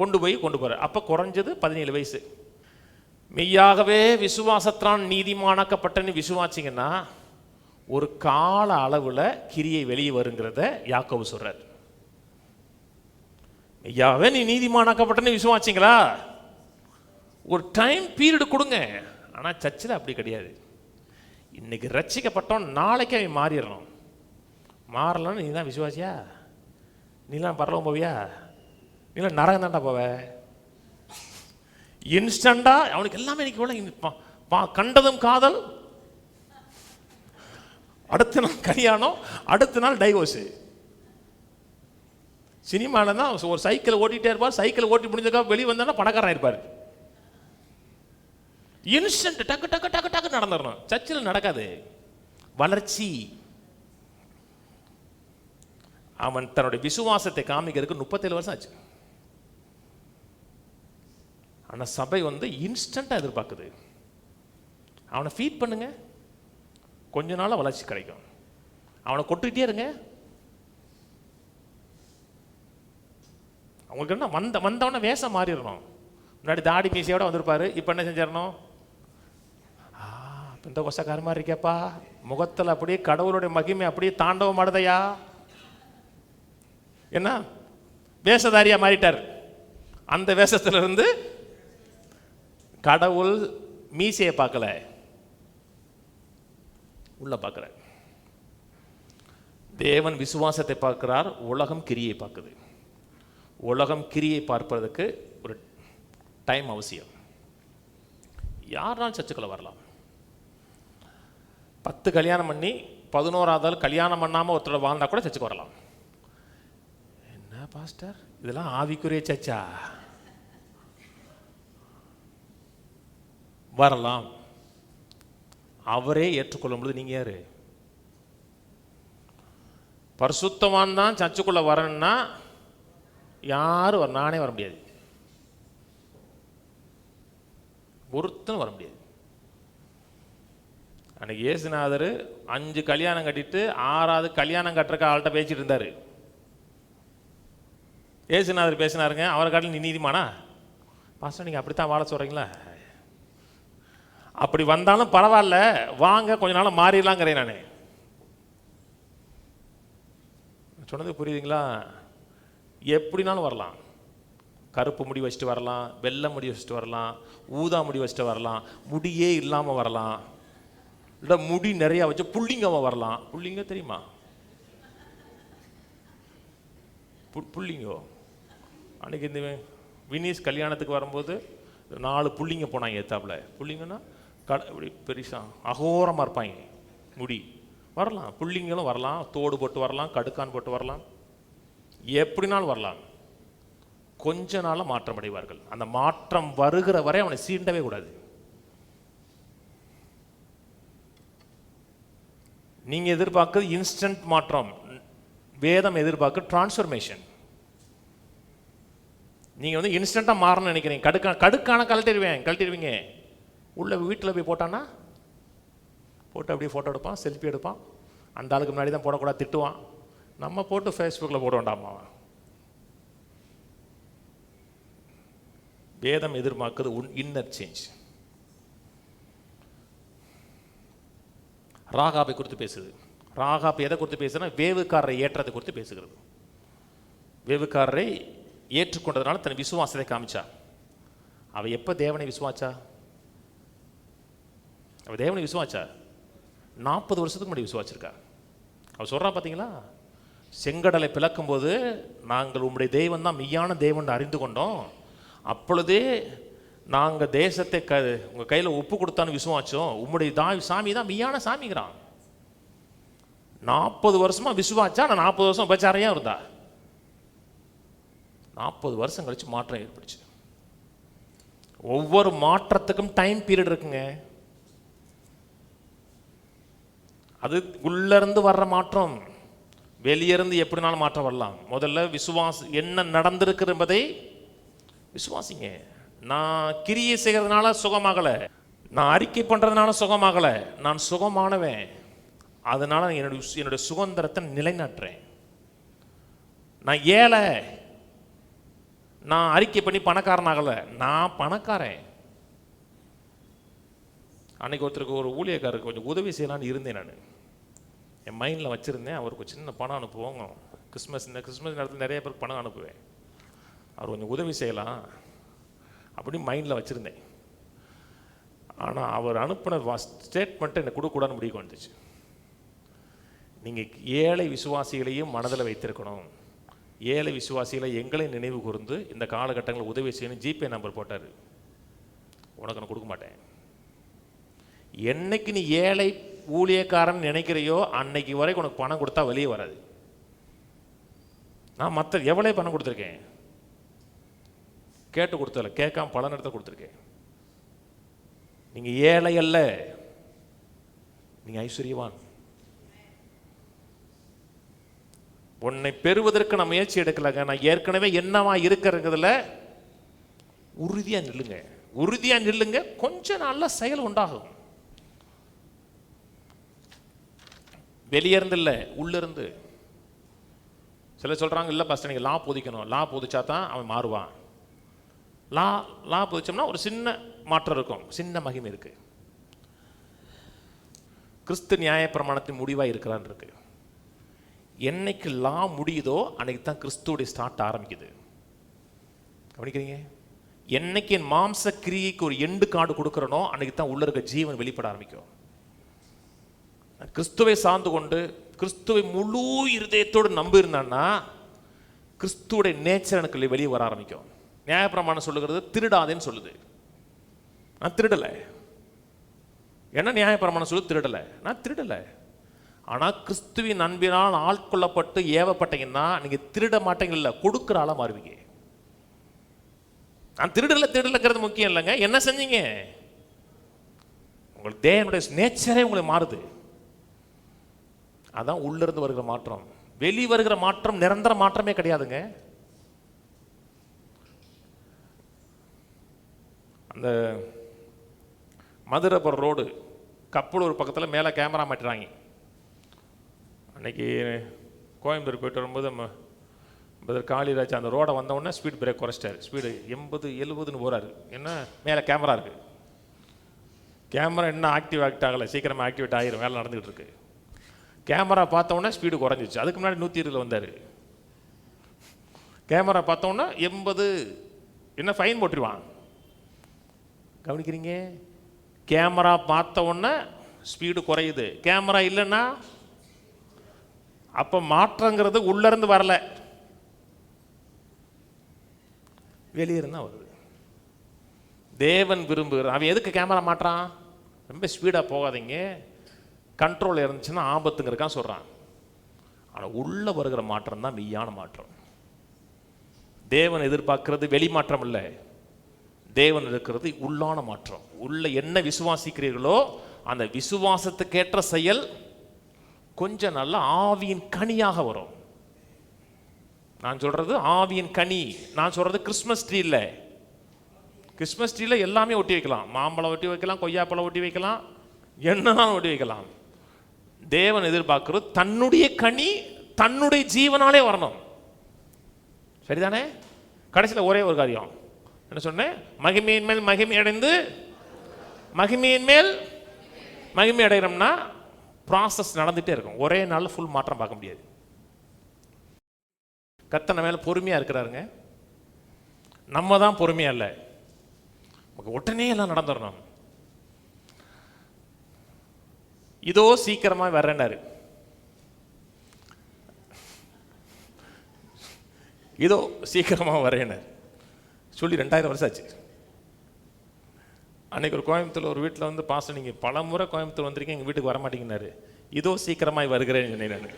கொண்டு போறார். அப்ப குறைஞ்சது 17 வயசு. மெய்யாகவே விசுவாசத்தான் நீதிமானாக்கப்பட்டன்னு விசுவாசிங்கன்னா ஒரு கால அளவுல கிரியை வெளியே வருங்கிறத யாக்கோபு சொல்றார். மெய்யாகவே நீ நீதிமானாக்கப்பட்டன்னு விசுவாசிங்களா, ஒரு டைம் பீரியடு கொடுங்க. ஆனா சர்ச்சில் அப்படி கிடையாது. இன்னைக்கு ரட்சிக்கப்பட்டோம், நாளைக்கு அவன் மாறிடணும். மாறலன்னு நீ தான் விசுவாசியா? நீலாம் பரலோகம் போவியா? நீலாம் நரகம் தாண்டா போவ. இன்ஸ்டண்டா அவனுக்கு எல்லாமே இன்னைக்கு கண்டதும் காதல், அடுத்த நாள் கல்யாணம், அடுத்த நாள் டைவோர்ஸ். சினிமால தான் ஒரு சைக்கிள் ஓட்டிகிட்டே இருப்பார். சைக்கிள் ஓட்டி முடிஞ்சதுக்காக வெளியே வந்தா பணக்காரன் இருப்பார். இன்ஸ்டன்ட் டக்கு டக்கு டக்கு டக்கு நடந்துடணும். சர்ச்சில் நடக்காது. வளர்ச்சி. அவன் தன்னுடைய விசுவாசத்தை காமிக்கிறதுக்கு 37 வருஷம் ஆச்சு. ஆனா சபை இன்ஸ்டன்டா எதிர்பார்க்குது. அவனை ஃபீட் பண்ணுங்க, கொஞ்ச நாள் வளர்ச்சி கிடைக்கும். அவனை கொட்டுக்கிட்டே இருங்க. அவங்களுக்கு என்ன வந்தவன வேஷம் மாறிடணும். முன்னாடி தாடி மீசையோட வந்திருப்பாரு, இப்போ என்ன செஞ்சிடணும்? இந்த கொசக்கார மாதிரி இருக்கேப்பா, முகத்தில் அப்படியே கடவுளுடைய மகிமை அப்படியே தாண்டவம் ஆடுதையா. என்ன வேஷதாரியா மாறிட்டார். அந்த வேஷத்துல இருந்து கடவுள் மீசையை பார்க்கல, உள்ள பார்க்கல. தேவன் விசுவாசத்தை பார்க்கிறார், உலகம் கிரியை பார்க்குது. உலகம் கிரியை பார்ப்பதற்கு ஒரு டைம் அவசியம். யாராலும் சர்ச்சுக்குள்ள வரலாம். 10 கல்யாணம் பண்ணி 11ஆவது கல்யாணம் பண்ணாம ஒருத்தரோட வாழ்ந்தா கூட சர்ச்சுக்கு வரலாம். என்ன பாஸ்டர் இதெல்லாம் ஆவிக்குரிய சர்ச்சா? வரலாம். அவரே ஏற்றுக்கொள்ளும் பொழுது நீங்க யாரு? பரிசுத்தவான் தான் சர்ச்சுக்குள்ள வரணும்னா யாரும் நானே வர முடியாது, ஒருத்தனும் வர முடியாது. அன்னைக்கு இயேசுநாதர் 5 கல்யாணம் கட்டிட்டு 6வது கல்யாணம் கட்டுறக்க ஆள்கிட்ட பேசிட்டு இருந்தார். இயேசுநாதர் பேசினாருங்க, அவரை காட்டில் நீ நீதிமானா? பாஸ்டர் நீங்கள் அப்படித்தான் வாழ சொல்கிறீங்களா? அப்படி வந்தாலும் பரவாயில்ல, வாங்க கொஞ்ச நாள் மாறிடலாங்கிறேன். நான் சொன்னது புரியுதுங்களா? எப்படினாலும் வரலாம். கருப்பு முடி வச்சுட்டு வரலாம், வெள்ளை முடி வச்சுட்டு வரலாம், ஊதா முடி வச்சுட்டு வரலாம், முடியே இல்லாமல் வரலாம், இல்லை முடி நிறையா வச்சு புள்ளிங்கமாக வரலாம். புள்ளிங்க தெரியுமா? புள்ளிங்கோ அன்றைக்கி இந்த வினீஸ் கல்யாணத்துக்கு வரும்போது 4 புள்ளிங்க போனாங்க ஏத்தாப்புல. புள்ளிங்கன்னா இப்படி பெருசா அகோரமாக இருப்பாங்க, முடி. வரலாம், புள்ளிங்களும் வரலாம், தோடு போட்டு வரலாம், கடுக்கான் போட்டு வரலாம், எப்படினாலும் வரலாம். கொஞ்ச நாளில் மாற்றம் அடைவார்கள். அந்த மாற்றம் வருகிற வரை அவனை சீண்டவே கூடாது. நீங்கள் எதிர்பார்க்குறது இன்ஸ்டன்ட் மாற்றம், வேதம் எதிர்பார்க்க டிரான்ஸ்ஃபர்மேஷன். நீங்கள் வந்து இன்ஸ்டண்ட்டாக மாறணும்னு நினைக்கிறீங்க. கடுக்கான கழட்டிடுவீங்க. உள்ள வீட்டில் போய் போட்டான்னா போட்டு அப்படியே ஃபோட்டோ எடுப்பான், செல்ஃபி எடுப்பான். அந்த ஆளுக்கு முன்னாடி தான் போடக்கூடாது, திட்டுவான். நம்ம போட்டு ஃபேஸ்புக்கில் போட வேண்டாமா? வேதம் எதிர்பார்க்குறது இன்னர் சேஞ்ச். ராகாபை குறித்து பேசுது. ராகாப் எதை குறித்து பேசுனா, வேவுக்காரரை ஏற்றத்தை குறித்து பேசுகிறது. வேவுக்காரரை ஏற்றுக்கொண்டதுனால தன் விசுவாசத்தை காமிச்சா. அவ எப்ப தேவனை விசுவாச்சா? அவ தேவனை விசுவாச்சா 40 வருஷத்துக்கு முன்னாடி விசுவாச்சிருக்கா. அவ சொல்றா பார்த்தீங்களா, செங்கடலை பிளக்கும் போது நாங்கள் உம்முடைய தெய்வம் தான் மெய்யான தேவன் அறிந்து கொண்டோம். அப்பொழுதே நாங்கள் தேசத்தை உங்கள் கையில் ஒப்பு கொடுத்தான்னு விசுவாச்சோம். உம்முடைய சாமி தான் மெய்யான சாமிங்கிறான். 40 வருஷமா விசுவாச்சா. நான் 40 வருஷம் உபச்சாரையா இருந்தா. 40 வருஷம் கழிச்சு மாற்றம் ஏற்படுச்சு. ஒவ்வொரு மாற்றத்துக்கும் டைம் பீரியட் இருக்குங்க. அது உள்ள இருந்து வர்ற மாற்றம், வெளியிருந்து எப்படினாலும் மாற்றம் வரலாம். முதல்ல விசுவாசம் என்ன நடந்திருக்கு என்பதை விசுவாசிங்க. நான் கிரியை செய்கிறதுனால சுகமாகலை, நான் அறிக்கை பண்ணுறதுனால சுகமாகலை, நான் சுகமானவன். அதனால என்னுடைய சுதந்திரத்தை நிலைநாட்டுறேன். நான் ஏழை, நான் அறிக்கை பண்ணி பணக்காரனாகலை, நான் பணக்காரன். அன்னைக்கு ஒருத்தருக்கு ஒரு ஊழியக்காரருக்கு கொஞ்சம் உதவி செய்யலான்னு இருந்தேன். நான் என் மைண்டில் வச்சுருந்தேன், அவருக்கு சின்ன பணம் அனுப்புவோங்க. கிறிஸ்மஸ் நேரத்தில் நிறைய பேருக்கு பணம் அனுப்புவேன், அவர் கொஞ்சம் உதவி செய்யலாம் அப்படி மைண்டில் வச்சுருந்தேன். ஆனால் அவர் அனுப்பின ஸ்டேட்மெண்ட்டை என்னை கொடுக்கூடாதுன்னு முடிவு வந்துச்சு. நீங்கள் ஏழை விசுவாசிகளையும் மனதில் வைத்திருக்கணும். ஏழை விசுவாசிகளை எங்களை நினைவு கூர்ந்து இந்த காலகட்டங்களில் உதவி செய்யணும். ஜிபே நம்பர் போட்டார். உனக்கு நான் கொடுக்க மாட்டேன். என்னைக்கு நீ ஏழை ஊழியக்காரன் நினைக்கிறையோ அன்னைக்கு வரைக்கும் உனக்கு பணம் கொடுத்தா வெளியே வராது. நான் மற்ற எவ்வளோ பணம் கொடுத்துருக்கேன், கேட்டு கொடுத்தல, கேட்காம பல நேரத்தை கொடுத்துருக்கேன். நீங்கள் ஏழை அல்ல, நீங்கள் ஐஸ்வர்யவான். உன்னை பெறுவதற்கு நான் முயற்சி எடுக்கலங்க, நான் ஏற்கனவே என்னவா இருக்கிறதுல உறுதியாக நில்லுங்க. உறுதியாக நில்லுங்க, கொஞ்ச நாளில் செயல் உண்டாகும். வெளியிருந்து இல்லை, உள்ளிருந்து. சிலர் சொல்கிறாங்க, இல்லை பாஸ்டர் நீங்கள் லா போதிக்கணும், லா போதிச்சா தான் அவன் மாறுவான். லா போதிச்சோம்னா ஒரு சின்ன மாற்றம் இருக்கும், சின்ன மகிமை இருக்கு. கிறிஸ்து நியாயப்பிரமாணத்தின் முடிவாக இருக்கிறான் இருக்கு. என்னைக்கு லா முடியுதோ அன்னைக்கு தான் கிறிஸ்துவோடைய ஸ்டார்ட் ஆரம்பிக்குது. கவனிக்கிறீங்க? என்னைக்கு என் மாம்ச கிரியைக்கு ஒரு எண்டு கார்டு கொடுக்குறனோ அன்னைக்கு தான் உள்ள இருக்க ஜீவன் வெளிப்பட ஆரம்பிக்கும். கிறிஸ்துவை சார்ந்து கொண்டு கிறிஸ்துவை முழு இருதயத்தோடு நம்பி இருந்தான்னா கிறிஸ்துவோடைய நேச்சர் எனக்கு வெளியே வர ஆரம்பிக்கும். நியாயப்பிரமாணம் சொல்லுகிறது திருடாதேன்னு சொல்லுது. நான் திருடலை. என்ன நியாயப்பிரமாணம் சொல்லு? திருடலை. நான் திருடலை. ஆனால் கிறிஸ்துவின் அன்பினால் ஆட்கொள்ளப்பட்டு ஏவப்பட்டீங்கன்னா நீங்கள் திருட மாட்டீங்கல்ல, கொடுக்குற ஆளா மாறுவீங்க. நான் திருடலைங்கிறது முக்கியம் இல்லைங்க, என்ன செஞ்சீங்க? உங்களுக்கு தேவனுடைய நேச்சரே உங்களுக்கு மாறுது. அதான் உள்ளிருந்து வருகிற மாற்றம். வெளி வருகிற மாற்றம் நிரந்தர மாற்றமே கிடையாதுங்க. அந்த மதுரைபுரம் ரோடு கப்பல் ஒரு பக்கத்தில் மேலே கேமரா மாட்டுறாங்க. அன்றைக்கி கோயம்புத்தூர் போயிட்டு வரும்போது நம்ம காளிராஜ் அந்த ரோடை வந்தவுடனே ஸ்பீட் பிரேக் குறைச்சிட்டார். ஸ்பீடு 80-70ன்னு போகிறாரு. என்ன மேலே கேமரா இருக்குது. கேமரா என்ன ஆக்ட் ஆகலை, சீக்கிரமாக ஆக்டிவேட் ஆகிரும், வேலை நடந்துகிட்டு இருக்கு. கேமரா பார்த்தோன்னே ஸ்பீடு குறைஞ்சிச்சு. அதுக்கு முன்னாடி 120 வந்தார். கேமரா பார்த்தோன்னா 80 என்ன ஃபைன் போட்டுருவான். கவனிக்கிறீங்க? கேமரா பார்த்த உடனே ஸ்பீடு குறையுது. கேமரா இல்லைன்னா அப்போ மாற்றங்கிறது உள்ளேருந்து வரல, வெளியே இருந்தால் வருது. தேவன் விரும்புகிறார். அவன் எதுக்கு கேமரா மாட்டுறான்? ரொம்ப ஸ்பீடாக போகாதீங்க, கண்ட்ரோல் இருந்துச்சுன்னா ஆபத்துங்கிறக்கான் சொல்கிறான். ஆனால் உள்ளே வருகிற மாற்றம் தான் மெய்யான மாற்றம். தேவன் எதிர்பார்க்கிறது வெளி மாற்றம் இல்லை, தேவன் இருக்கிறது உள்ளான மாற்றம். உள்ள என்ன விசுவாசிக்கிறீர்களோ அந்த விசுவாசத்துக்கேற்ற செயல் கொஞ்சம் நல்ல ஆவியின் கனியாக வரும். நான் சொல்றது ஆவியின் கனி. நான் சொல்றது கிறிஸ்மஸ் ட்ரீ இல்லை. கிறிஸ்மஸ் ட்ரீல எல்லாமே ஒட்டி வைக்கலாம். மாம்பழம் ஒட்டி வைக்கலாம், கொய்யாப்பழம் ஒட்டி வைக்கலாம், என்னதான் ஒட்டி வைக்கலாம். தேவன் எதிர்பார்க்கிறது தன்னுடைய கனி தன்னுடைய ஜீவனாலே வரணும். சரிதானே? கடைசியில் ஒரே ஒரு காரியம் என்ன சொன்னேன்? மகிமையின் மேல் மகிமை அடைந்து மகிமையின் மேல் மகிமை அடைகிறோம்னா ப்ராசஸ் நடந்துகிட்டே இருக்கும். ஒரே நாளில் ஃபுல் மாற்றம் பார்க்க முடியாது. கர்த்தர் மேலே பொறுமையாக இருக்கிறாருங்க. நம்ம தான் பொறுமையாக இல்லை, உடனே எல்லாம் நடந்துடணும். இதோ சீக்கிரமாக வர்றேன்னாரு. இதோ சீக்கிரமாக வரேன்னாரு சொல்லி 2000 வருஷம் ஆச்சு. அன்னைக்கு ஒரு கோயம்புத்தூர் ஒரு வீட்டில் வந்து பாச, நீங்கள் பல முறை கோயம்புத்தூர் வந்திருக்கீங்க, எங்கள் வீட்டுக்கு வரமாட்டேங்கன்னாரு. இதோ சீக்கிரமாய் வருகிறேன்னு சொன்னேன் நான்.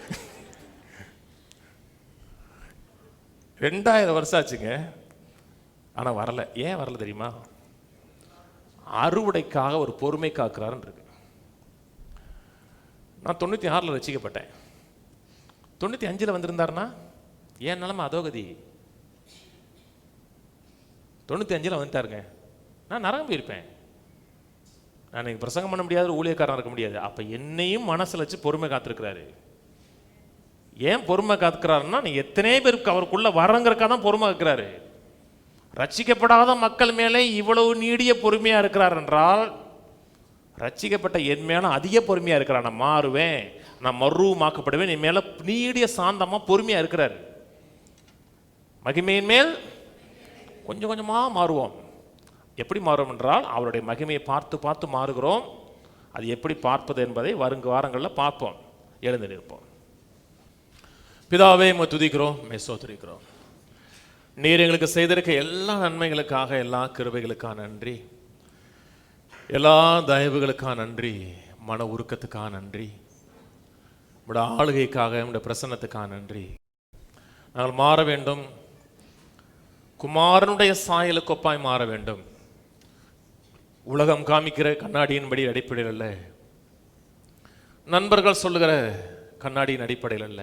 2000 வருஷம் ஆச்சுங்க, ஆனால் வரல. ஏன் வரல தெரியுமா? அறுவடைக்காக ஒரு பொறுமை காக்குறாருன்னு இருக்கு. நான் 96 ரசிக்கப்பட்டேன். 95 வந்திருந்தாருன்னா ஏன் நிலைமை அதோகதி. 95 வந்துட்டாருங்க, நான் நரகம் போயிருப்பேன். நான் எனக்கு பிரசங்கம் பண்ண முடியாது, ஊழியக்காரன் இருக்க முடியாது. அப்போ என்னையும் மனசில் வச்சு பொறுமை காத்திருக்கிறாரு. ஏன் பொறுமை காத்துக்கிறாருன்னா, நீ எத்தனை பேருக்கு அவருக்குள்ள வரங்கிறக்காக தான் பொறுமை காக்கிறாரு. ரட்சிக்கப்படாத மக்கள் மேலே இவ்வளவு நீடிய பொறுமையாக இருக்கிறார் என்றால், ரட்சிக்கப்பட்ட என் மேலே அதிக பொறுமையாக இருக்கிறார். நான் மாறுவேன், நான் மறுரூபமாக்கப்படுவேன், என் மேலே நீடிய சாந்தமாக பொறுமையாக இருக்கிறார். மகிமையின் மேல் கொஞ்சம் கொஞ்சமாக மாறுவோம். எப்படி மாறுவோம் என்றால், அவருடைய மகிமையை பார்த்து பார்த்து மாறுகிறோம். அது எப்படி பார்ப்பது என்பதை வருங்க வாரங்களில் பார்ப்போம். எழுந்து நிற்போம். பிதாவே, உம்மை துதிக்கிறோம், உம்மை ஸ்தோத்திரிக்கிறோம். நீர் எங்களுக்கு செய்திருக்க எல்லா நன்மைகளுக்காக, எல்லா கிருபைகளுக்காக நன்றி, எல்லா தயவுகளுக்காக நன்றி, மன உருக்கத்துக்காக நன்றி, உம்முடைய ஆளுகைக்காக, உம்முடைய பிரசன்னத்துக்காக நன்றி. நாங்கள் மாற வேண்டும், குமாரனுடைய சாயலுக்கு ஒப்பாய் மாற வேண்டும். உலகம் காமிக்கிற கண்ணாடியின்படி அடிப்படையில் அல்ல, நண்பர்கள் சொல்லுகிற கண்ணாடியின் அடிப்படையில் அல்ல.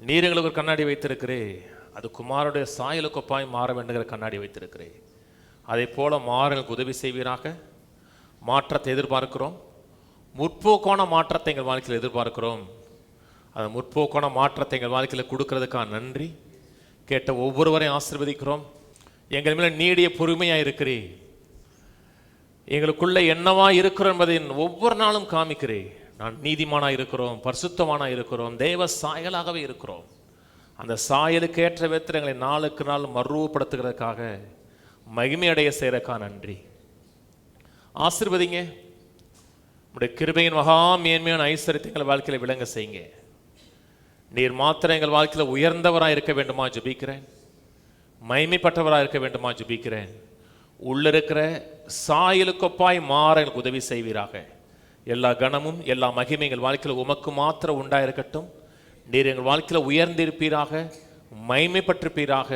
நீர் எங்களுக்கு ஒரு கண்ணாடி வைத்திருக்கிறே, அது குமாரனுடைய சாயலுக்கு ஒப்பாய் மாற வேண்டுகிற கண்ணாடி வைத்திருக்கிறே. அதே போல மாறங்களுக்கு உதவி செய்வீராக. மாற்றத்தை எதிர்பார்க்கிறோம், முற்போக்கான மாற்றத்தை எங்கள் வாழ்க்கையில் எதிர்பார்க்கிறோம். அந்த முற்போக்கான மாற்றத்தை எங்கள் வாழ்க்கையில் கொடுக்கறதுக்காக நன்றி. கேட்ட ஒவ்வொருவரையும் ஆசீர்வதிக்கிறோம். எங்கள் மேலே நீடிய பொறுமையாக இருக்கிறே, எங்களுக்குள்ள என்னவா இருக்கிறோம் என்பதை ஒவ்வொரு நாளும் காமிக்கிறே. நான் நீதிமானா இருக்கிறோம், பரிசுத்தமானா இருக்கிறோம், தேவ சாயலாகவே இருக்கிறோம். அந்த சாயலுக்கு ஏற்ற விதத்தில் எங்களை நாளுக்கு நாள் மறுரூபப்படுத்துகிறதுக்காக, மகிமை அடைய செய்கிறதுக்காக நன்றி. ஆசீர்வதிங்க. உடைய கிருபையின் மகா மேன்மையான ஐஸ்வர்யத்தை எங்கள் வாழ்க்கையில் விளங்க செய்யுங்க. நீர் மாத்திரம் எங்கள் வாழ்க்கையில் உயர்ந்தவராக இருக்க வேண்டுமா ஜெபிக்கிறேன், மகிமைப்பட்டவராக இருக்க வேண்டுமா ஜெபிக்கிறேன். உள்ள இருக்கிற சாயலுக்கொப்பாய் மாற எங்களுக்கு உதவி செய்வீராக. எல்லா கணமும் எல்லா மகிமை எங்கள் வாழ்க்கையில் உமக்கு மாத்திரம் உண்டாயிருக்கட்டும். நீர் எங்கள் வாழ்க்கையில் உயர்ந்திருப்பீராக, மகிமைப்பட்டிருப்பீராக.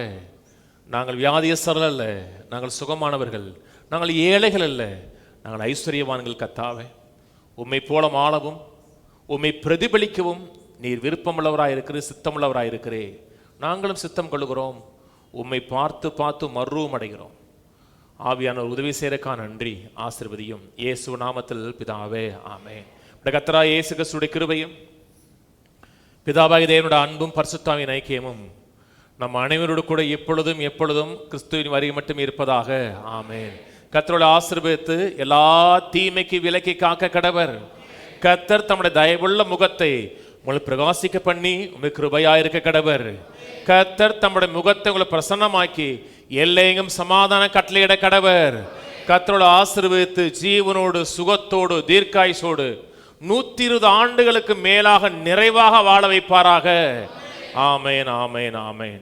நாங்கள் வியாதியஸ்தர்கள் அல்ல, நாங்கள் சுகமானவர்கள், நாங்கள் ஏழைகள் அல்ல, நாங்கள் ஐஸ்வர்யவான்கள். கர்த்தாவே, உம்மை போல ஆளவும் உம்மை பிரதிபலிக்கவும் நீர் விருப்பமுள்ளவராக இருக்கிற, சித்தமுள்ளவராக இருக்கிறே. நாங்களும் சித்தம் கொள்ளுகிறோம், உம்மை பார்த்து பார்த்து மறுரூபம் அடைகிறோம். ஆவியானவர் உதவி செய்யறக்கான நன்றி. ஆசீர்வதியும் இயேசு நாமத்தில் பிதாவே, ஆமென். கர்த்தராகிய இயேசு கிறிஸ்துவின் கிருபையும் பிதாவாகிய தேவனுடைய அன்பும் பரிசுத்தாவின் ஐக்கியமும் நம் அனைவரோடு கூட எப்பொழுதும் எப்பொழுதும் கிறிஸ்துவின் வருகை மட்டும் இருப்பதாக. ஆமென். கர்த்தரோட ஆசீர்வதித்து எல்லா தீமைக்கு விலக்கி காக்க கடவர். கர்த்தர் தம்முடைய தயவுள்ள முகத்தை உங்களை பிரகாசிக்க பண்ணி உங்களுக்கு கிருபையாயிருக்க கடவர். கர்த்தர் தம்முடைய முகத்தை உங்களை பிரசன்னமாக்கி எல்லையெங்கும் சமாதான கட்டளையிட கடவர். கர்த்தரோட ஆசீர்வதித்து ஜீவனோடு சுகத்தோடு தீர்க்காயுசோடு 120 ஆண்டுகளுக்கு மேலாக நிறைவாக வாழ வைப்பாராக. ஆமென், ஆமென், ஆமென்.